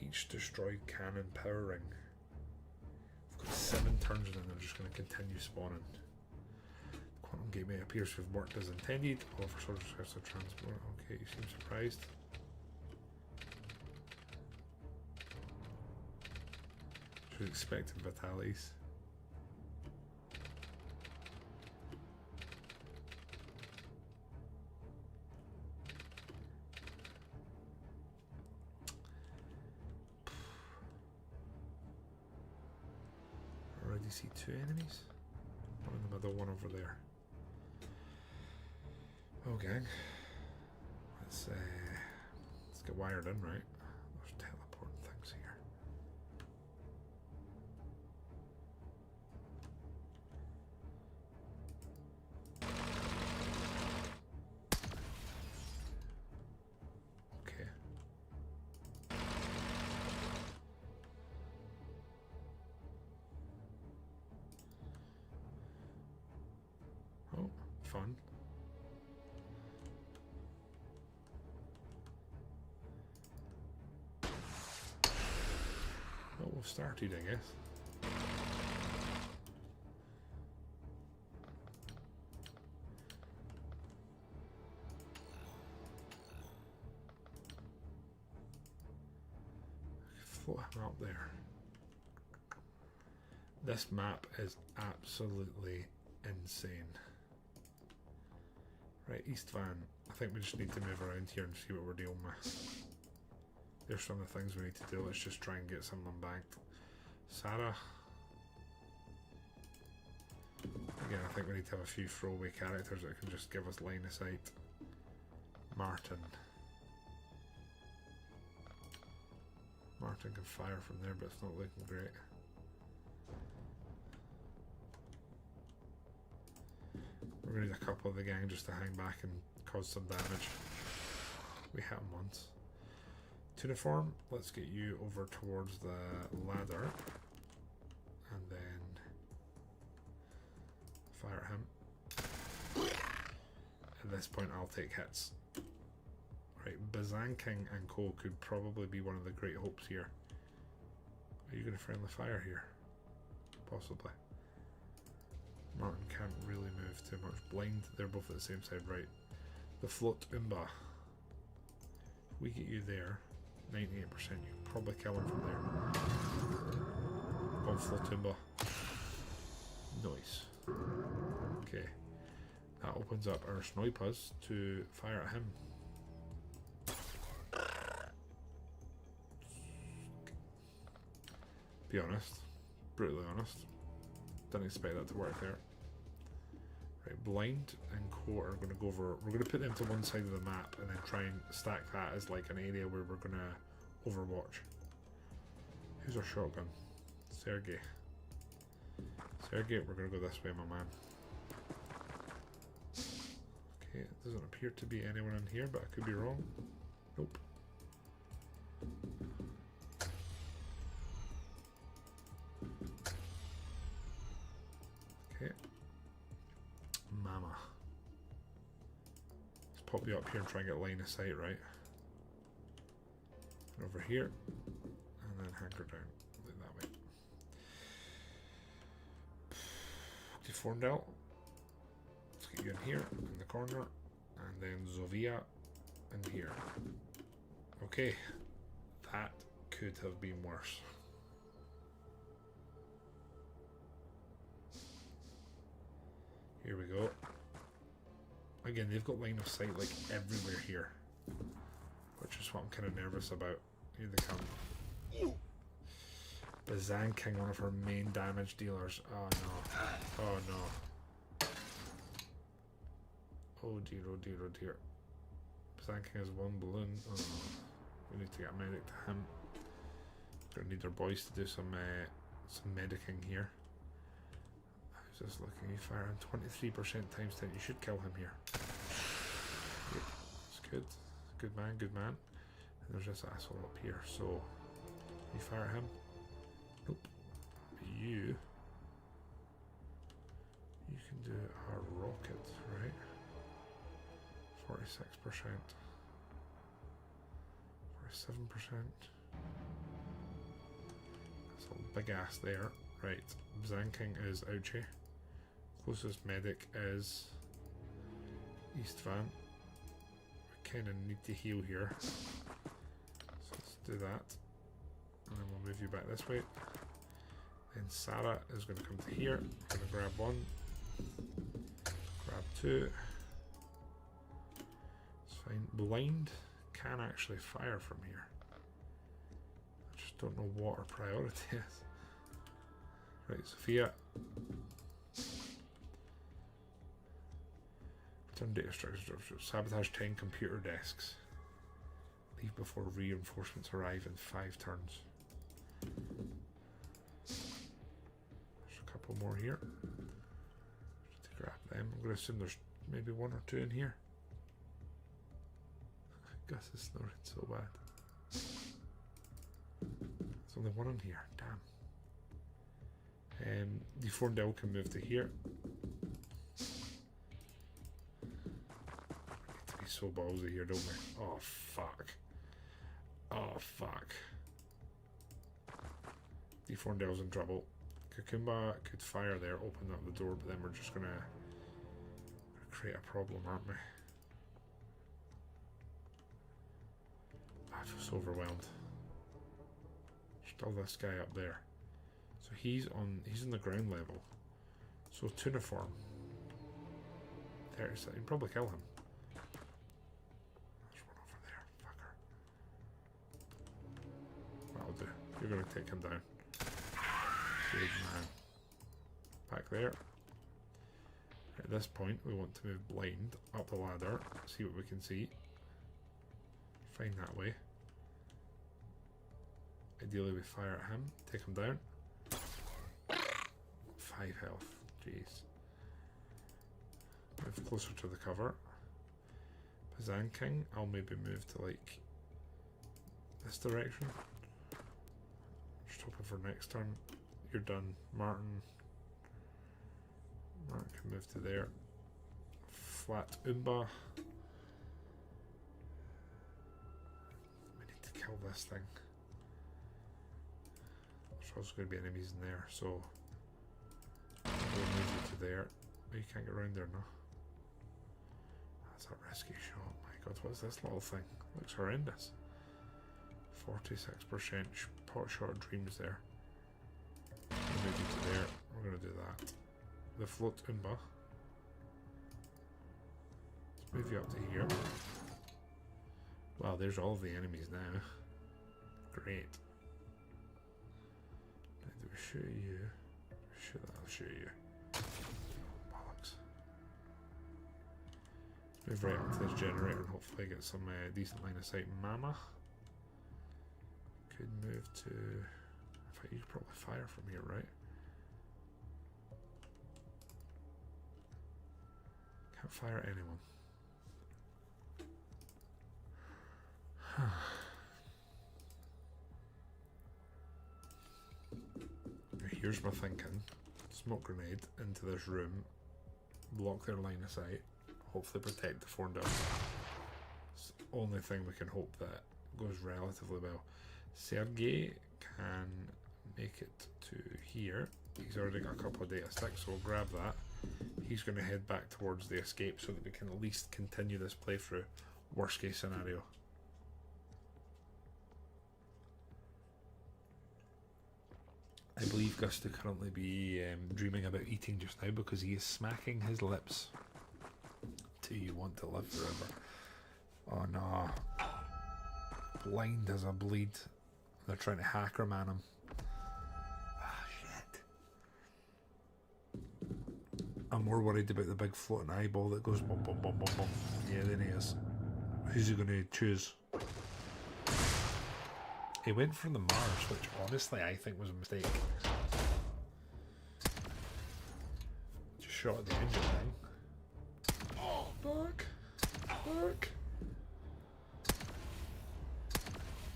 Each destroyed cannon power ring. We've got 7 turns and then they're just going to continue spawning. Quantum gateway appears to have worked as intended. All for soldiers has to transport. Okay, you seem surprised. She was expecting fatalities. I already see 2 enemies. One in the middle, one over there. Oh, gang. Let's get wired in, right? There's teleporting things here. Okay. Oh, fun. we've started, I guess. Float him up there. This map is absolutely insane. Right, East Van. I think we just need to move around here and see what we're dealing with. There's some of the things we need to do. Let's just try and get some of them banked. Sarah. Again, I think we need to have a few throwaway characters that can just give us line of sight. Martin. Martin can fire from there, but it's not looking great. We're going to need a couple of the gang just to hang back and cause some damage. We hit him once. Tuniform, let's get you over towards the ladder. And then fire at him. At this point I'll take hits. Right, Bazan King and Co could probably be one of the great hopes here. Are you going to friendly fire here? Possibly. Martin can't really move too much. Blind, they're both at the same side, right. The Float Umba. If we get you there, 98%, you can probably kill him from there. Go on, Float Umba. Nice. Okay. That opens up our snipers to fire at him. Be honest. Brutally honest. Didn't expect that to work there. Right, Blind and Co are going to go over. We're going to put them to one side of the map and then try and stack that as like an area where we're going to overwatch. Who's our shotgun? Sergey. Sergey, we're going to go this way, my man. Okay, it doesn't appear to be anyone in here, but I could be wrong. Nope. Okay. Mama. Let's pop you up here and try and get line of sight, right? And over here. And then hanker down. Like that way. Deforndell. Let's get you in here, in the corner. And then Zovia in here. Okay. That could have been worse. Here we go. Again, they've got line of sight like everywhere here, which is what I'm kind of nervous about. Here they come. Bazan King, one of her main damage dealers. Oh no. Oh no. Oh dear, oh dear, oh dear. Bazan King has one balloon. Oh no. We need to get a medic to him. We're gonna need our boys to do some medicing here. How's this looking? You fire on 23% times 10. You should kill him here. Yep, that's good. Good man, good man. And there's this asshole up here. So you fire at him. Nope. You can do a rocket, right? 46%. 47%. That's a big ass there. Right. Zanking is Ouchie. Closest medic is East Van. We kind of need to heal here. So let's do that. And then we'll move you back this way. Then Sarah is going to come to here. I'm going to grab one. Grab two. It's fine. Blind can actually fire from here. I just don't know what our priority is. Right, Sophia. Return data structures. Sabotage 10 computer desks. Leave before reinforcements arrive in 5 turns. There's a couple more here. Just to grab them. I'm going to assume there's maybe 1 or 2 in here. Gus is snoring so bad. There's only 1 in here. Damn. The Forndell can move to here. We need to be so ballsy here, don't we? Oh fuck. Oh fuck. D4Ndel's in trouble. Kakumba could fire there, open up the door, but then we're just gonna create a problem, aren't we? I feel so overwhelmed. Still this guy up there. So he's on the ground level. So Tuniform. 30 seconds. You can probably kill him. There's one over there, fucker. That'll do. You're gonna take him down. Good man. Back there. At this point we want to move blind up the ladder, see what we can see. Find that way. Ideally we fire at him, take him down. 5 health, jeez. Move closer to the cover. Pazan King, I'll maybe move to like this direction. Just hoping for next turn. You're done, Martin. Martin can move to there. Flat Umba. We need to kill this thing. There's also going to be enemies in there, so we'll move you to there. Oh, you can't get around there now. That's a risky shot. My god, what's this little thing? Looks horrendous. 46% pot shot dreams there. We'll move you to there. We're going to do that. The float Umba. Let's move you up to here. Wow, there's all of the enemies now. Great. Now, do we shoot you? Shoot that, I'll shoot you. Bollocks. Let's move right up to this generator and hopefully get some decent line of sight. Mama. Could move to... In fact, you could probably fire from here, right? Can't fire at anyone. Here's my thinking. Smoke grenade into this room. Block their line of sight. Hopefully protect the Forndale. It's the only thing we can hope that goes relatively well. Sergei can make it to here. He's already got a couple of data sticks, so we'll grab that. He's going to head back towards the escape so that we can at least continue this playthrough. Worst case scenario. I believe Gus to currently be dreaming about eating just now because he is smacking his lips. Do you want to live forever? Oh no. Blind as a bleed. They're trying to hacker man him. Ah, shit. I'm more worried about the big floating eyeball that goes bum bum bum bum bum. Yeah, there he is. Who's he going to choose? He went for the Mars, which honestly I think was a mistake. Just shot at the engine thing. Oh, fuck. Fuck.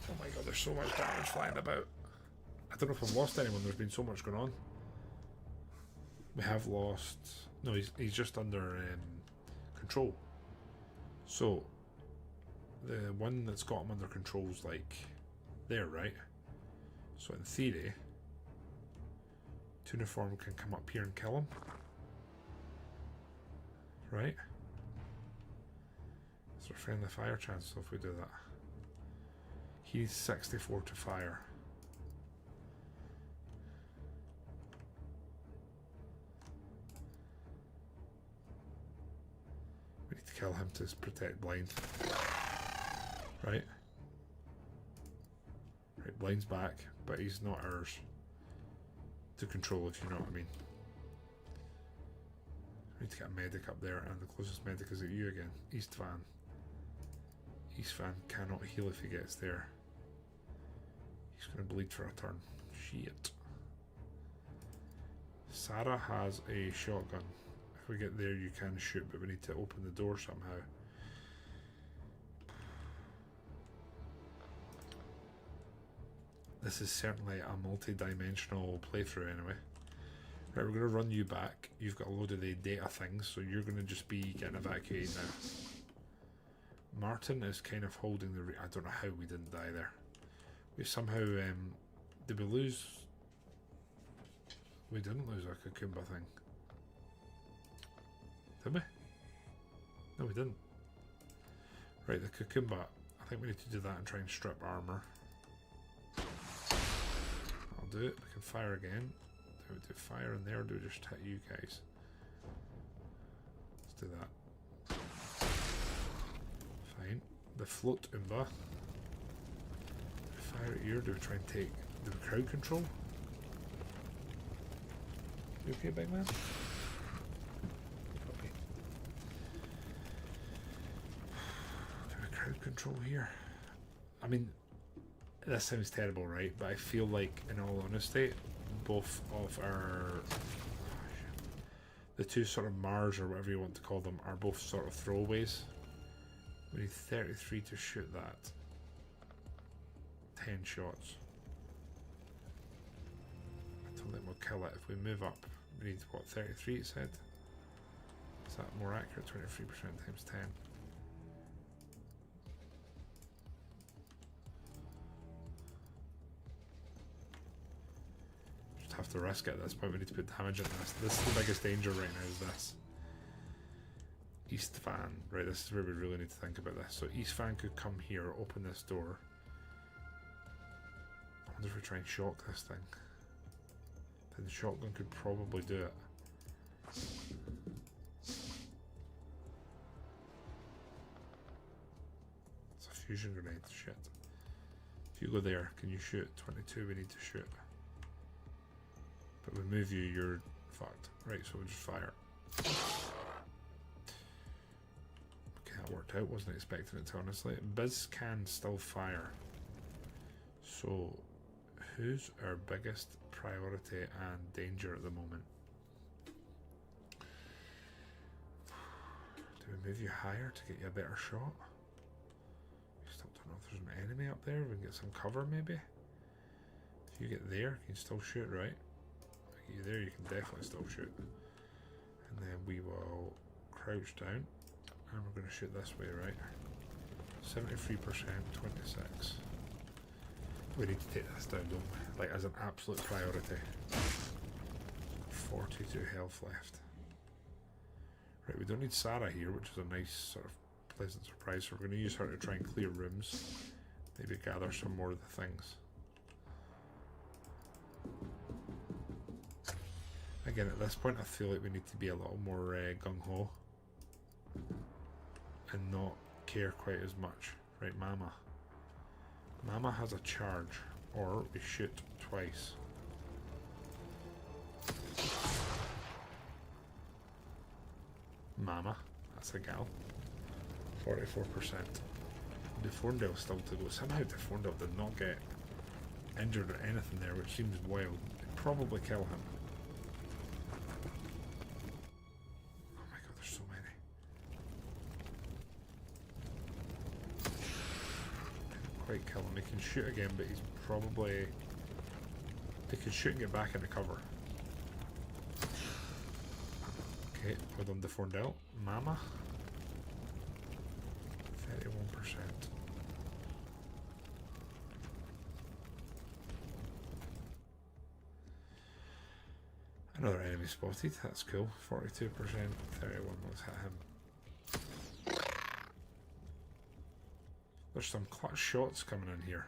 Oh my god, there's so much damage flying about. I don't know if we've lost anyone, there's been so much going on. We have lost... No, he's just under control. So, the one that's got him under control is like... there, right? So in theory, Tuniform can come up here and kill him, right? Is there a friendly fire chance if we do that? He's 64 to fire. We need to kill him to protect blind, right? Right, blind's back, but he's not ours to control, if you know what I mean. We need to get a medic up there, and the closest medic is at you again. East Van. East Van cannot heal if he gets there. He's going to bleed for a turn. Shit. Sarah has a shotgun. If we get there, you can shoot, but we need to open the door somehow. This is certainly a multi-dimensional playthrough anyway. Right, we're going to run you back. You've got a load of the data things, so you're going to just be getting evacuated now. Martin is kind of holding the... I don't know how we didn't die there. We somehow... did we lose We didn't lose our Cucumba thing. Did we? No, we didn't. Right, the Cucumba. I think we need to do that and try and strip armor. I'll do it. We can fire again. Do we do fire in there or do we just hit you guys? Let's do that. Fine. The float Umba. Fire at you or do we try and take the crowd control? You okay, big man? Okay. Do we crowd control here? I mean, this sounds terrible, right? But I feel like, in all honesty, both of our... the two sort of Mars, or whatever you want to call them, are both sort of throwaways. We need 33 to shoot that. 10 shots. I don't think we'll kill it. If we move up, we need, what, 33 it said? Is that more accurate? 23% times 10. Just have to risk it at this point. We need to put damage into this. This is the biggest danger right now, is this. East Van. Right, this is where we really need to think about this. So East Van could come here, open this door. I wonder if we try and shock this thing. Then the shotgun could probably do it. It's a fusion grenade, shit. If you go there, can you shoot? 22 we need to shoot. But we move you, you're fucked. Right, so we'll just fire. Okay, that worked out, wasn't expecting it to, honestly. Biz can still fire. So, who's our biggest priority and danger at the moment? Do we move you higher to get you a better shot? We still don't know if there's an enemy up there. We can get some cover maybe. If you get there, you can still shoot, right? If you get there, you can definitely still shoot. And then we will crouch down and we're going to shoot this way, right? 73%, 26. We need to take this down, don't we? Like, as an absolute priority. 42 health left. Right, we don't need Sarah here, which is a nice sort of pleasant surprise. So we're going to use her to try and clear rooms. Maybe gather some more of the things. Again, at this point, I feel like we need to be a little more gung-ho. And not care quite as much. Right, Mama. Mama has a charge, or we shoot twice. Mama, that's a gal. 44%. DeForndale's still to go. Somehow DeForndale did not get injured or anything there, which seems wild. They'd probably kill him. Oh my god, there's so many. Quite kill him. He can shoot again, but he's probably... He can shoot and get back into cover. Okay, well done, DeForndale. Mama. 31%. Another enemy spotted. That's cool. 42%. 31. Let's hit him. There's some clutch shots coming in here.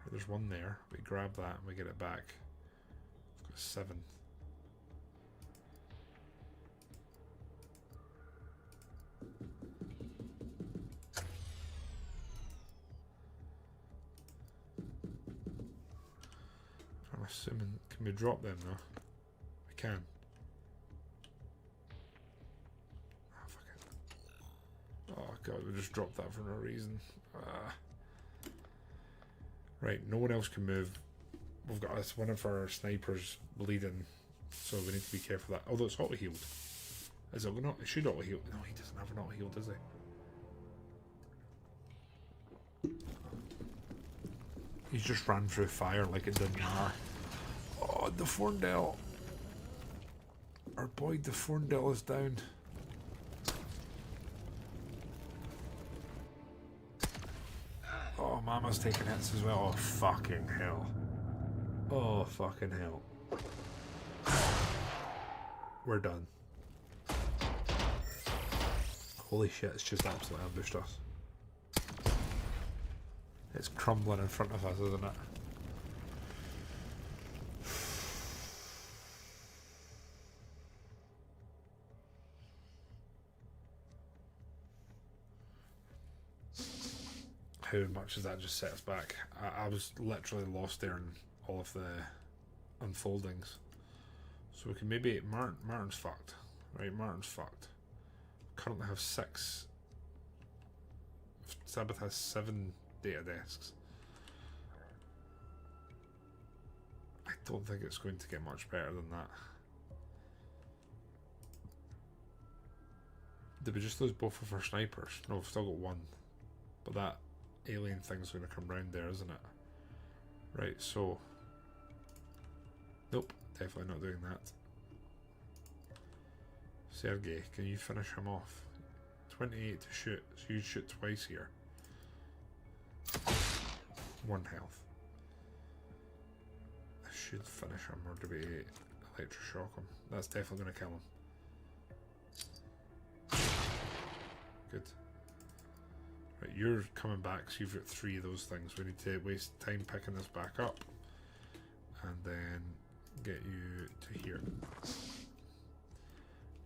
There's one there. We grab that and we get it back. We've got 7. I'm assuming, can we drop them though? We can. Oh, fuck it. Oh god, we just dropped that for no reason. Right, no one else can move. We've got us, one of our snipers bleeding, so we need to be careful of that. Although it's auto-healed. Is it not? It should auto-heal. No, he doesn't have an auto-heal, does he? He's just ran through fire like it didn't matter. Oh, DeForndale. Our boy DeForndale is down. Oh, Mama's taking hits as well. Oh, fucking hell. Oh, fucking hell. we're done. Holy shit, it's just absolutely ambushed us. It's crumbling in front of us, isn't it? How much does that just set us back? I was literally lost there in all of the unfoldings. So we can maybe... Martin's fucked. Right, Martin's fucked. Currently have 6. Sabbath has 7 data desks. I don't think it's going to get much better than that. Did we just lose both of our snipers? No, we've still got 1. But that alien thing's going to come round there, isn't it? Right, so... Nope, definitely not doing that. Sergey, can you finish him off? 28 to shoot, so you shoot twice here. 1 health. I should finish him, or do we electroshock him? That's definitely going to kill him. Good. Right, you're coming back, so you've got 3 of those things. We need to waste time picking this back up. And then get you to here.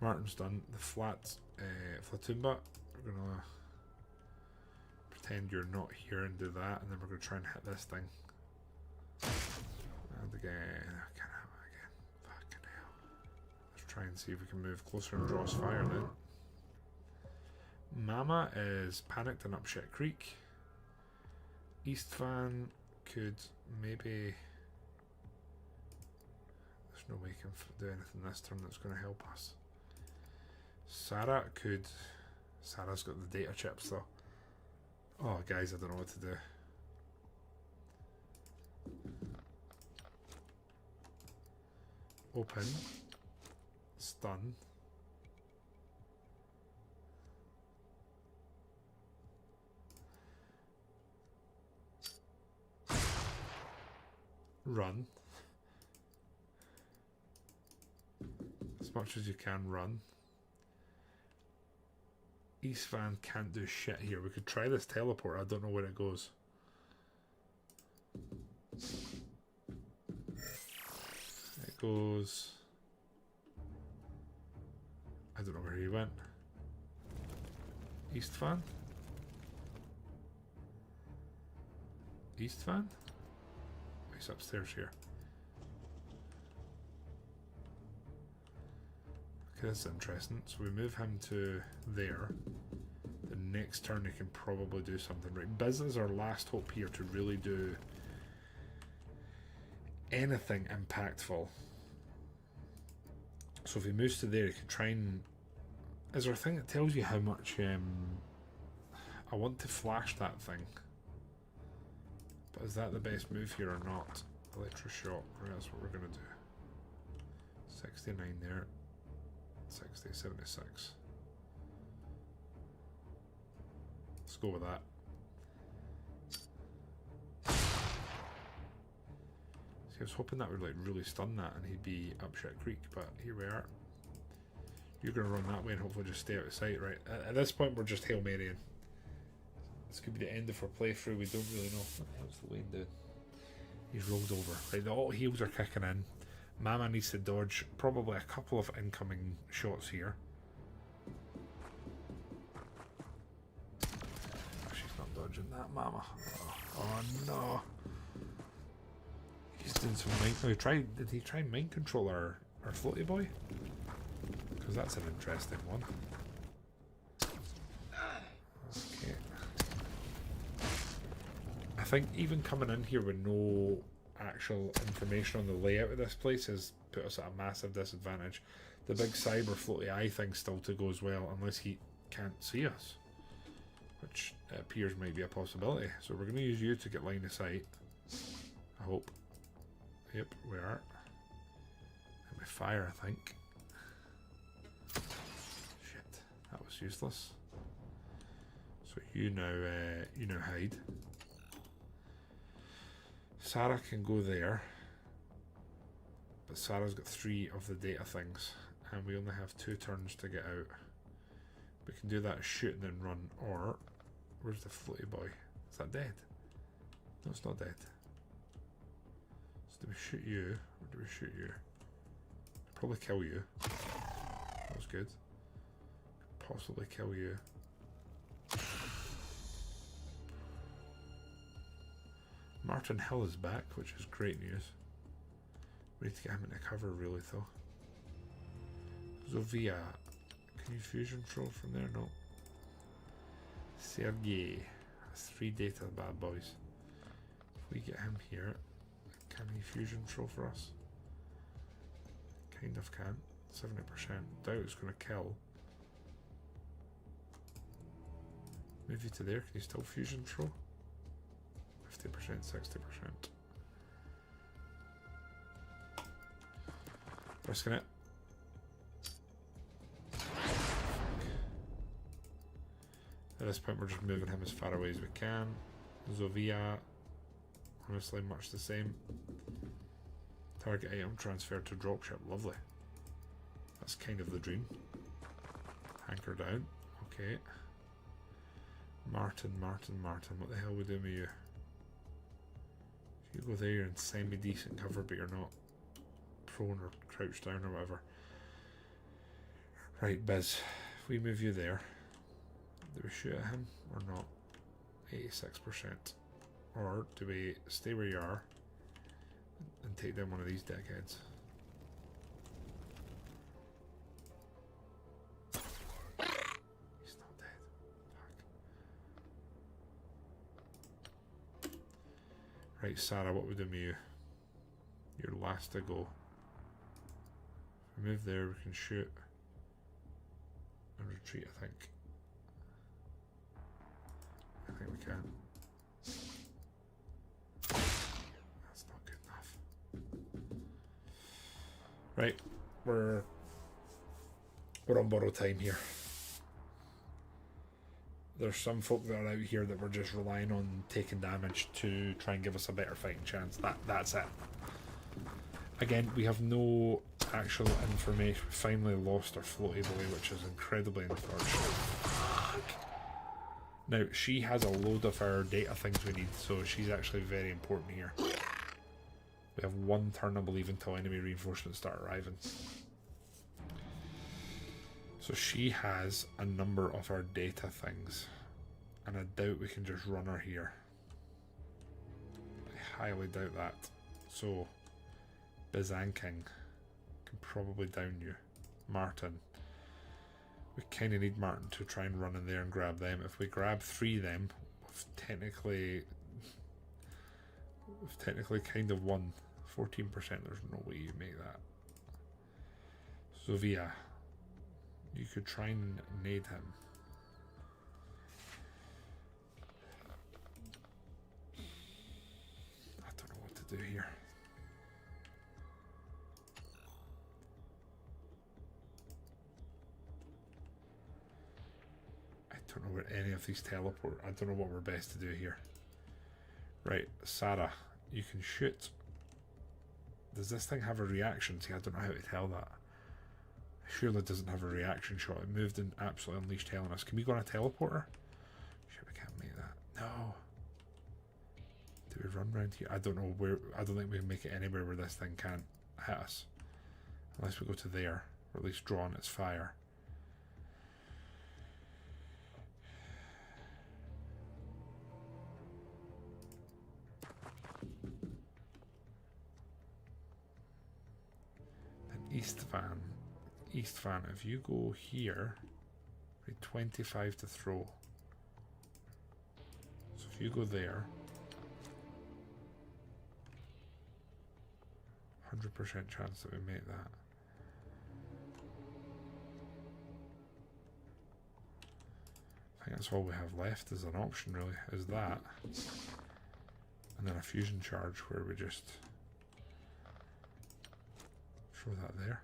Martin's done. The flat Flatumba, we're going to pretend you're not here and do that, and then we're going to try and hit this thing. And again, I can't have it again. Fucking hell. Let's try and see if we can move closer and draw us fire then. Mama is panicked and up Shit Creek. East Van could maybe... There's no way he can do anything this turn that's going to help us. Sarah could... Sarah's got the data chips though. Oh guys, I don't know what to do. Open. Stun. Run. As much as you can run. East Van can't do shit here. We could try this teleport. I don't know where it goes. It goes... I don't know where he went. East Van? East Van? He's upstairs here. Okay, that's interesting. So we move him to there. The next turn he can probably do something. Right, Biz is our last hope here to really do anything impactful. So if he moves to there, he can try and... Is there a thing that tells you how much I want to flash that thing? But is that the best move here or not? Electroshock, right, that's what we're going to do. 69 there. 60, 76. Let's go with that. See, I was hoping that would like really stun that and he'd be up Shit Creek, but here we are. You're going to run that way and hopefully just stay out of sight, right? At this point, we're just Hail Marying. This could be the end of our playthrough, we don't really know. What the hell's the Wayne doing? He's rolled over. Right, the auto heals are kicking in. Mama needs to dodge probably a couple of incoming shots here. She's not dodging that, Mama. Oh no. He's doing some mind... Oh, did he try and mind control our floaty boy? Because that's an interesting one. Okay. I think even coming in here with no actual information on the layout of this place has put us at a massive disadvantage. The big cyber floaty eye thing's still to go as well, unless he can't see us, which it appears might be a possibility. So we're going to use you to get line of sight. I hope. Yep, we are. And we fire, I think. Shit, that was useless. So you now hide. Sarah can go there, but Sarah's got 3 of the data things, and we only have 2 turns to get out. We can do that, shoot and then run, or where's the floaty boy? Is that dead? No, it's not dead. So do we shoot you, or do we shoot you? Probably kill you. That was good. Possibly kill you. Martin Hill is back, which is great news. We need to get him into cover really though. Zovia. Can you fusion throw from there? No. Sergey. That's 3 data bad boys. If we get him here, can he fusion throw for us? Kind of can. 70%. Doubt it's going to kill. Move you to there. Can you still fusion throw? 50%, 60%. Risking it. At this point we're just moving him as far away as we can. Zovia, honestly much the same. Target item transferred to dropship, lovely. That's kind of the dream. Anchor down, okay. Martin, what the hell are we doing with you? If you go there, you're in semi-decent cover, but you're not prone or crouched down or whatever. Right, Biz, if we move you there, do we shoot at him or not? 86%. Or do we stay where you are and take down one of these deckheads? He's not dead. Fuck. Right, Sarah, what would we do with you? You're last to go. If we move there, we can shoot and retreat, I think. I think we can. That's not good enough. Right, we're on borrowed time here. There's some folk that are out here that we're just relying on taking damage to try and give us a better fighting chance. That's it. Again, we have no actual information. We finally lost our floaty boy, which is incredibly unfortunate. Now, she has a load of our data things we need, so she's actually very important here. We have 1 turn, I believe, until enemy reinforcements start arriving. So she has a number of our data things, and I doubt we can just run her here. I highly doubt that. So, Bizan King can probably down you. Martin. We kind of need Martin to try and run in there and grab them. If we grab 3 of them, we've technically kind of won. 14%, there's no way you make that. Zovia, you could try and nade him. I don't know what to do here. I don't know where any of these teleport. I don't know what we're best to do here. Right, Sarah, you can shoot. Does this thing have a reaction? See, I don't know how to tell that. Surely it doesn't have a reaction shot. It moved and absolutely unleashed hell on us. Can we go on a teleporter? Shit, we can't make that. No. Do we run around here? I don't know where. I don't think we can make it anywhere where this thing can't hit us. Unless we go to there, or at least draw on its fire. East Van, if you go here, 25 to throw. So if you go there, 100% chance that we make that. I think that's all we have left as an option, really, is that. And then a fusion charge where we just throw that there.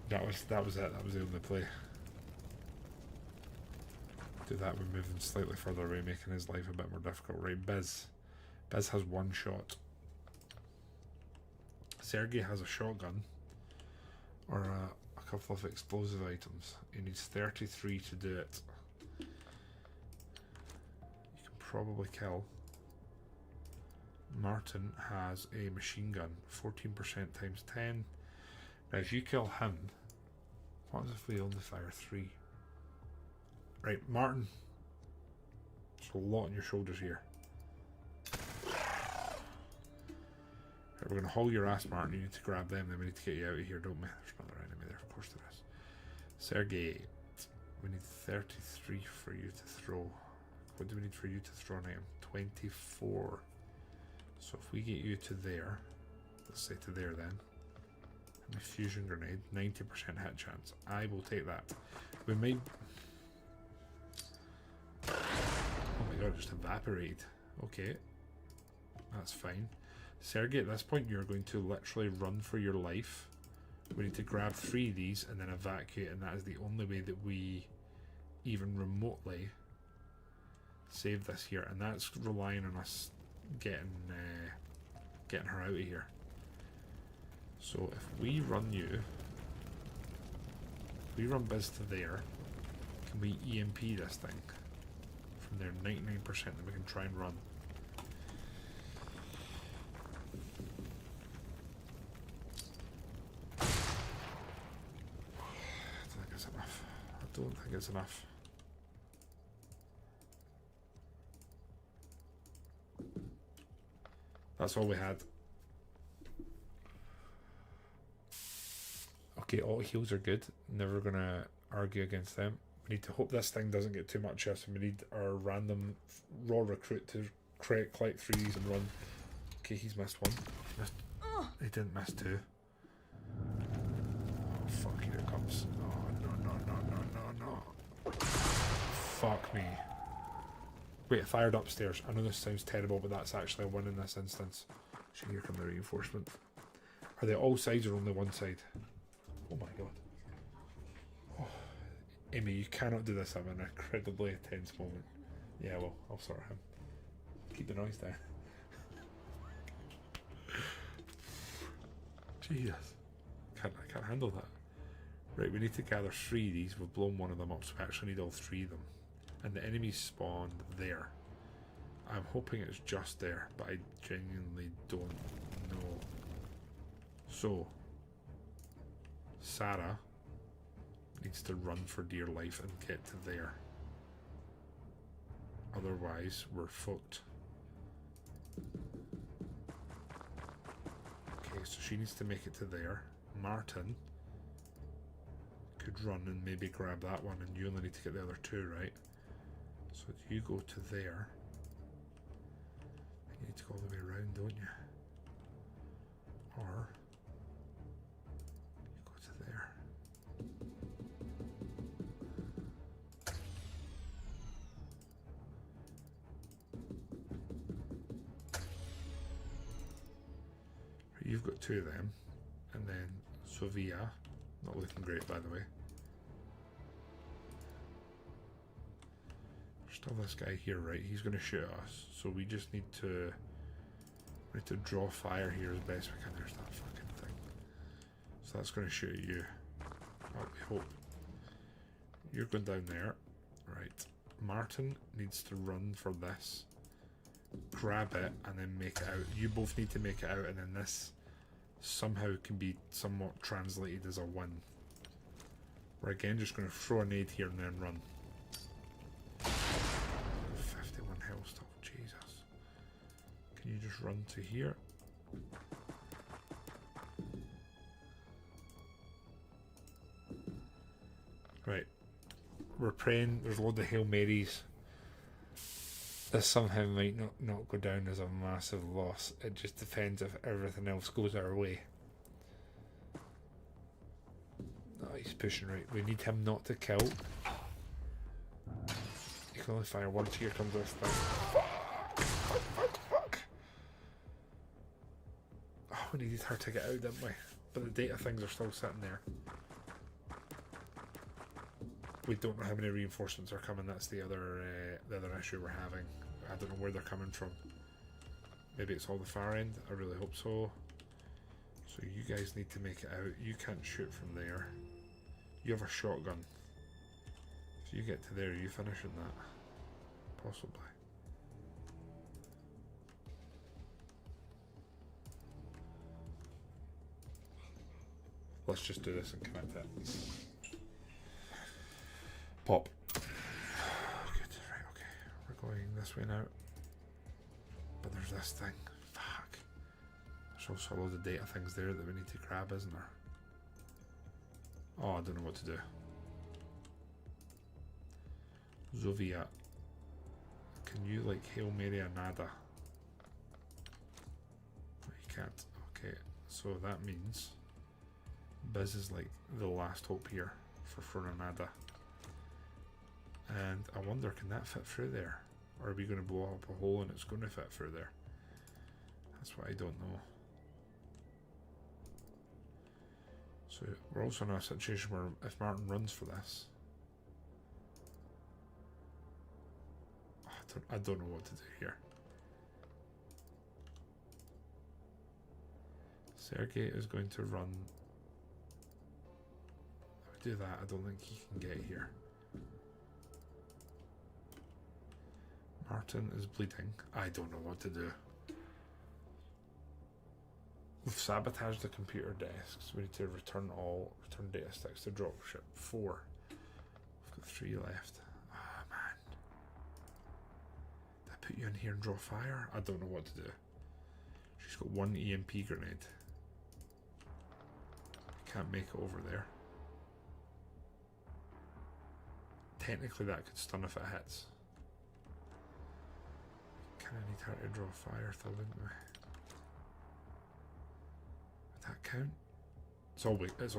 That was it. That was the only play. Do that. We move him slightly further away, making his life a bit more difficult. Right, Biz has 1 shot. Sergei has a shotgun or a couple of explosive items. He needs 33 to do it. You can probably kill. Martin has a machine gun, 14% times 10. Now if you kill him, what if we only fire 3? Right, Martin. There's a lot on your shoulders here. Right, we're going to haul your ass, Martin. You need to grab them, then we need to get you out of here, don't we? There's another enemy there, of course there is. Sergei, we need 33 for you to throw. What do we need for you to throw an item? 24. So if we get you to there, let's say to there then, and a fusion grenade, 90% hit chance. I will take that. We might... Oh my god, it just evaporated. Okay. That's fine. Sergei, at this point you're going to literally run for your life. We need to grab 3 of these and then evacuate, and that is the only way that we even remotely save this here, and that's relying on us getting her out of here. So if we run you, if we run Biz to there, can we EMP this thing from there? 99%, then we can try and run. I don't think it's enough. That's all we had. Okay, all heals are good. Never gonna argue against them. We need to hope this thing doesn't get too much of us, and we need our random raw recruit to collect 3s and run. Okay, he's missed 1. He didn't miss 2. Oh fuck, here it comes. Oh no. Fuck me. Wait, it fired upstairs. I know this sounds terrible, but that's actually a 1 in this instance. So here come the reinforcement. Are they all sides or only one side? Oh my god. Oh. Amy, you cannot do this at an incredibly tense moment. Yeah, well, I'll sort him. Keep the noise down. Jesus. I can't handle that. Right, we need to gather 3 of these. We've blown 1 of them up, so we actually need all 3 of them. And the enemies spawned there. I'm hoping it's just there, but I genuinely don't know. So, Sarah needs to run for dear life and get to there. Otherwise, we're fucked. Okay, so she needs to make it to there. Martin could run and maybe grab that one, and you only need to get the other 2, right? So you go to there. You need to go all the way around, don't you? Or you go to there. You've got 2 of them, and then Sofia, not looking great by the way. Still this guy here, right? He's going to shoot us, so we just need to draw fire here as best we can. There's that fucking thing. So that's going to shoot at you. Oh, we hope. You're going down there, right? Martin needs to run for this, grab it, and then make it out. You both need to make it out, and then this somehow can be somewhat translated as a win. We're again just going to throw a nade here and then run. 51 health still, Jesus. Can you just run to here? Right. We're praying, there's a load of Hail Marys. This somehow might not go down as a massive loss. It just depends if everything else goes our way. Oh, he's pushing right. We need him not to kill. You can only fire once. Here comes this thing. Fuck. Oh, we needed her to get out, didn't we? But the data things are still sitting there. We don't know how many reinforcements are coming. That's the other issue we're having. I don't know where they're coming from. Maybe it's all the far end. I really hope so. So you guys need to make it out. You can't shoot from there. You have a shotgun. If you get to there, you finishing that? Possibly. Let's just do this and commit to it. Pop. Good, right, okay. We're going this way now. But there's this thing. Fuck. There's also a load of data things there that we need to grab, isn't there? Oh, I don't know what to do. Zovia. Can you, like, Hail Mary a nada? You can't. Okay, so that means Biz is like the last hope here for Fronanada. And I wonder, can that fit through there? Or are we going to blow up a hole and it's going to fit through there? That's what I don't know. So we're also in a situation where if Martin runs for this, I don't know what to do here. Sergey is going to run. If we do that, I don't think he can get here. Martin is bleeding. I don't know what to do. We've sabotaged the computer desks. We need to return data sticks to dropship. 4. We've got 3 left. Ah, man. Did I put you in here and draw fire? I don't know what to do. She's got 1 EMP grenade. Can't make it over there. Technically that could stun if it hits. Kinda need her to draw fire though, wouldn't we? Would that count? It's all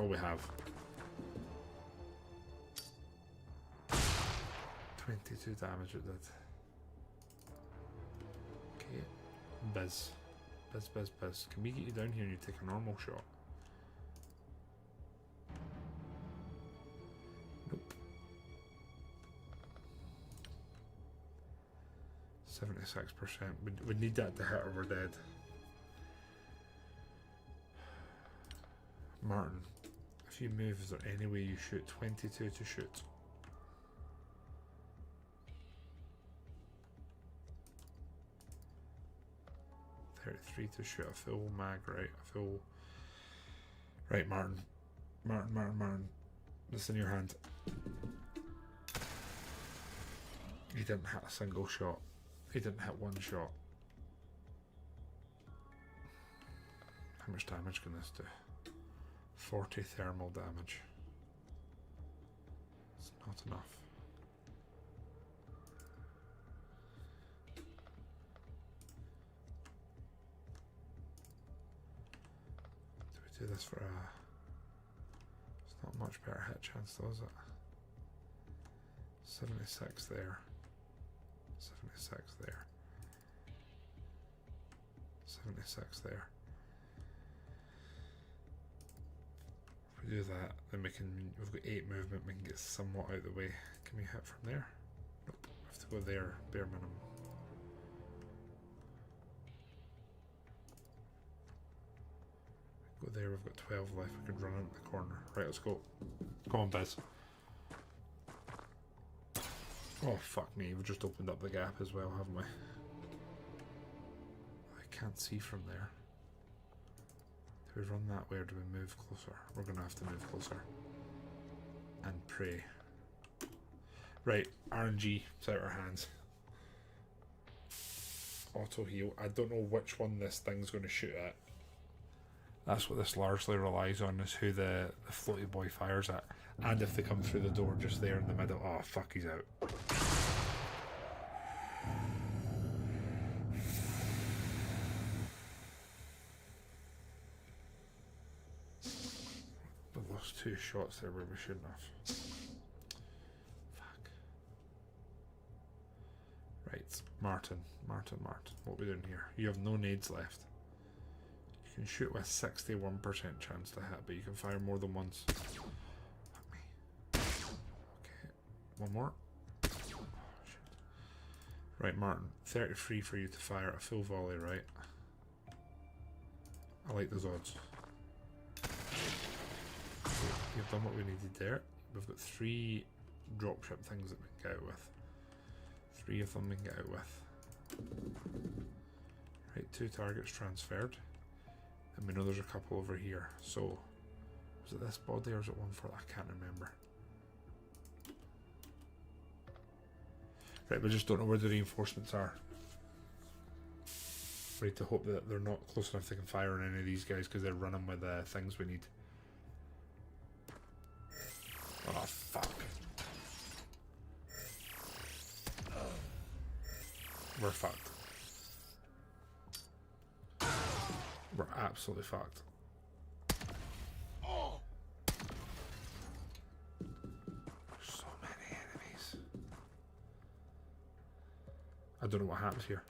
we have. 22 damage it did. Okay. Biz. Biz. Can we get you down here and you take a normal shot? Nope. 76%. We'd need that to hit or we're dead. Martin, if you move, is there any way you shoot? 22 to shoot. .33 to shoot a full mag, right? A full... Right, Martin. Martin. This in your hand. He didn't hit a single shot. He didn't hit 1 shot. How much damage can this do? 40 thermal damage. It's not enough. Do we do this for a... It's not much better hit chance though, is it? 76 there. 76 there. 76 there. If we do that, then we've got 8 movement, we can get somewhat out of the way. Can we hit from there? Nope, we have to go there, bare minimum. Go there, we've got 12 left, we could run into the corner. Right, let's go. Come on, Biz. Oh, fuck me, we've just opened up the gap as well, haven't we? I can't see from there. Do we run that way or do we move closer? We're going to have to move closer. And pray. Right, RNG, it's out our hands. Auto heal. I don't know which one this thing's going to shoot at. That's what this largely relies on, is who the floaty boy fires at. And if they come through the door just there in the middle. Oh, fuck, he's out. We lost 2 shots there where we shouldn't have. Fuck. Right, Martin. What are we doing here? You have no nades left. You can shoot with 61% chance to hit, but you can fire more than once. Fuck me. Okay, one more. Oh, shit. Right, Martin, 33 for you to fire a full volley, right? I like those odds. We've done what we needed there. We've got 3 dropship things that we can get out with. 3 of them we can get out with. Right, 2 targets transferred. And we know there's a couple over here. So, was it this body or is it one for I can't remember. Right, we just don't know where the reinforcements are. We need to hope that they're not close enough they can fire on any of these guys because they're running with things we need. Oh, fuck. We're fucked. We're absolutely fucked. Oh. There's so many enemies. I don't know what happens here.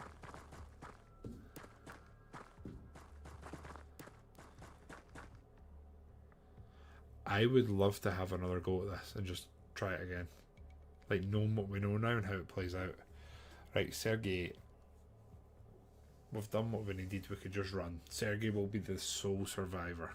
I would love to have another go at this and just try it again. Like, knowing what we know now and how it plays out. Right, Sergei. We've done what we needed. We could just run. Sergei will be the sole survivor.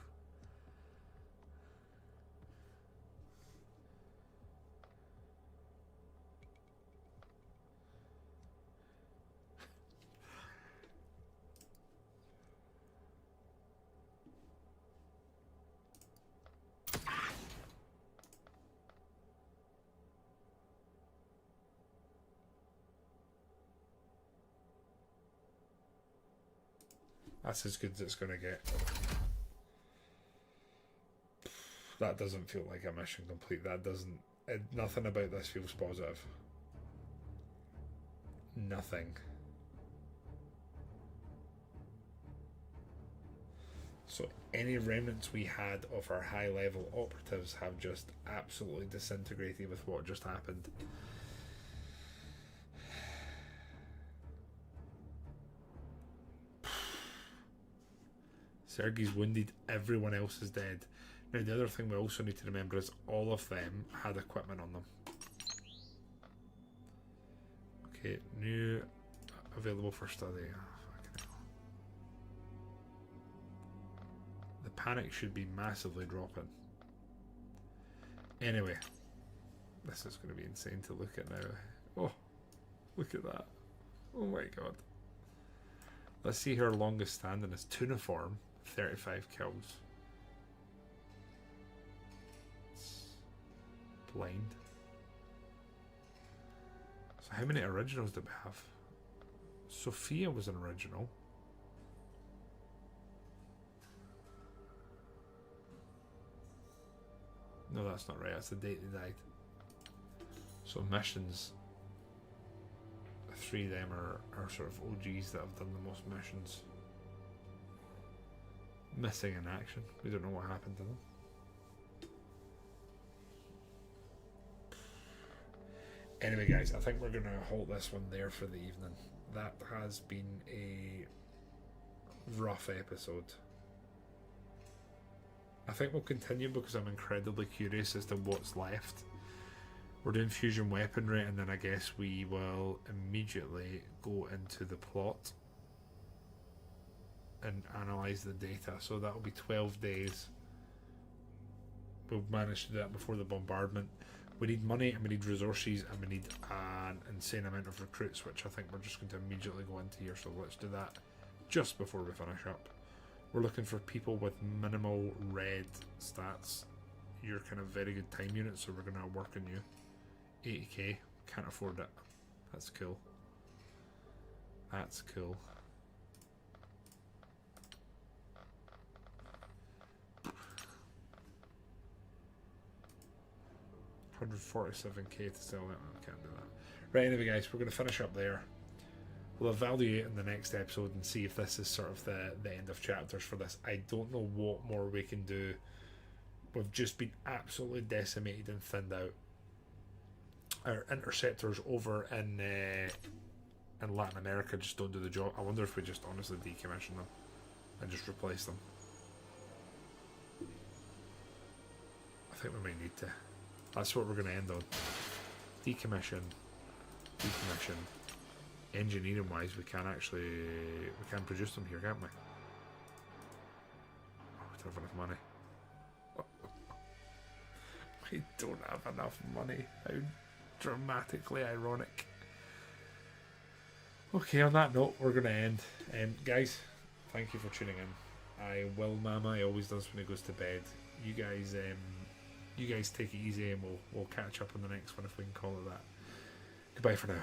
That's as good as it's going to get. That doesn't feel like a mission complete. That doesn't... nothing about this feels positive. Nothing. So any remnants we had of our high level operatives have just absolutely disintegrated with what just happened. Sergei's wounded, everyone else is dead. Now the other thing we also need to remember is all of them had equipment on them. Okay, new available for study. Oh, fucking hell. The panic should be massively dropping. Anyway, this is going to be insane to look at now. Oh, look at that. Oh my god. Let's see her longest standing is Tuniform. 35 kills. It's blind. So how many originals did we have? Sophia was an original. No, that's not right. That's the date they died. So missions. 3 of them are sort of OGs that have done the most missions. Missing in action. We don't know what happened to them. Anyway guys, I think we're going to halt this one there for the evening. That has been a rough episode. I think we'll continue because I'm incredibly curious as to what's left. We're doing fusion weaponry and then I guess we will immediately go into the plot and analyse the data. So that will be 12 days. We've managed to do that before the bombardment. We need money and we need resources and we need an insane amount of recruits, which I think we're just going to immediately go into here. So let's do that just before we finish up. We're looking for people with minimal red stats. You're kind of very good time units, so we're going to work on you. 80k, can't afford it. That's cool. That's cool. 147k to sell that. I can't do that. Right, anyway guys, we're going to finish up there. We'll evaluate in the next episode and see if this is sort of the end of chapters for this. I don't know what more we can do. We've just been absolutely decimated and thinned out. Our interceptors over in Latin America just don't do the job. I wonder if we just honestly decommission them and just replace them. I think we might need to. That's what we're going to end on. Decommission. Decommission. Engineering wise, we can produce them here, can't we? Oh, we don't have enough money. I don't have enough money. How dramatically ironic. Okay, on that note, we're going to end. Guys, thank you for tuning in. I will Mama, he always does when he goes to bed. You guys take it easy, and we'll catch up on the next one if we can call it that. Goodbye for now.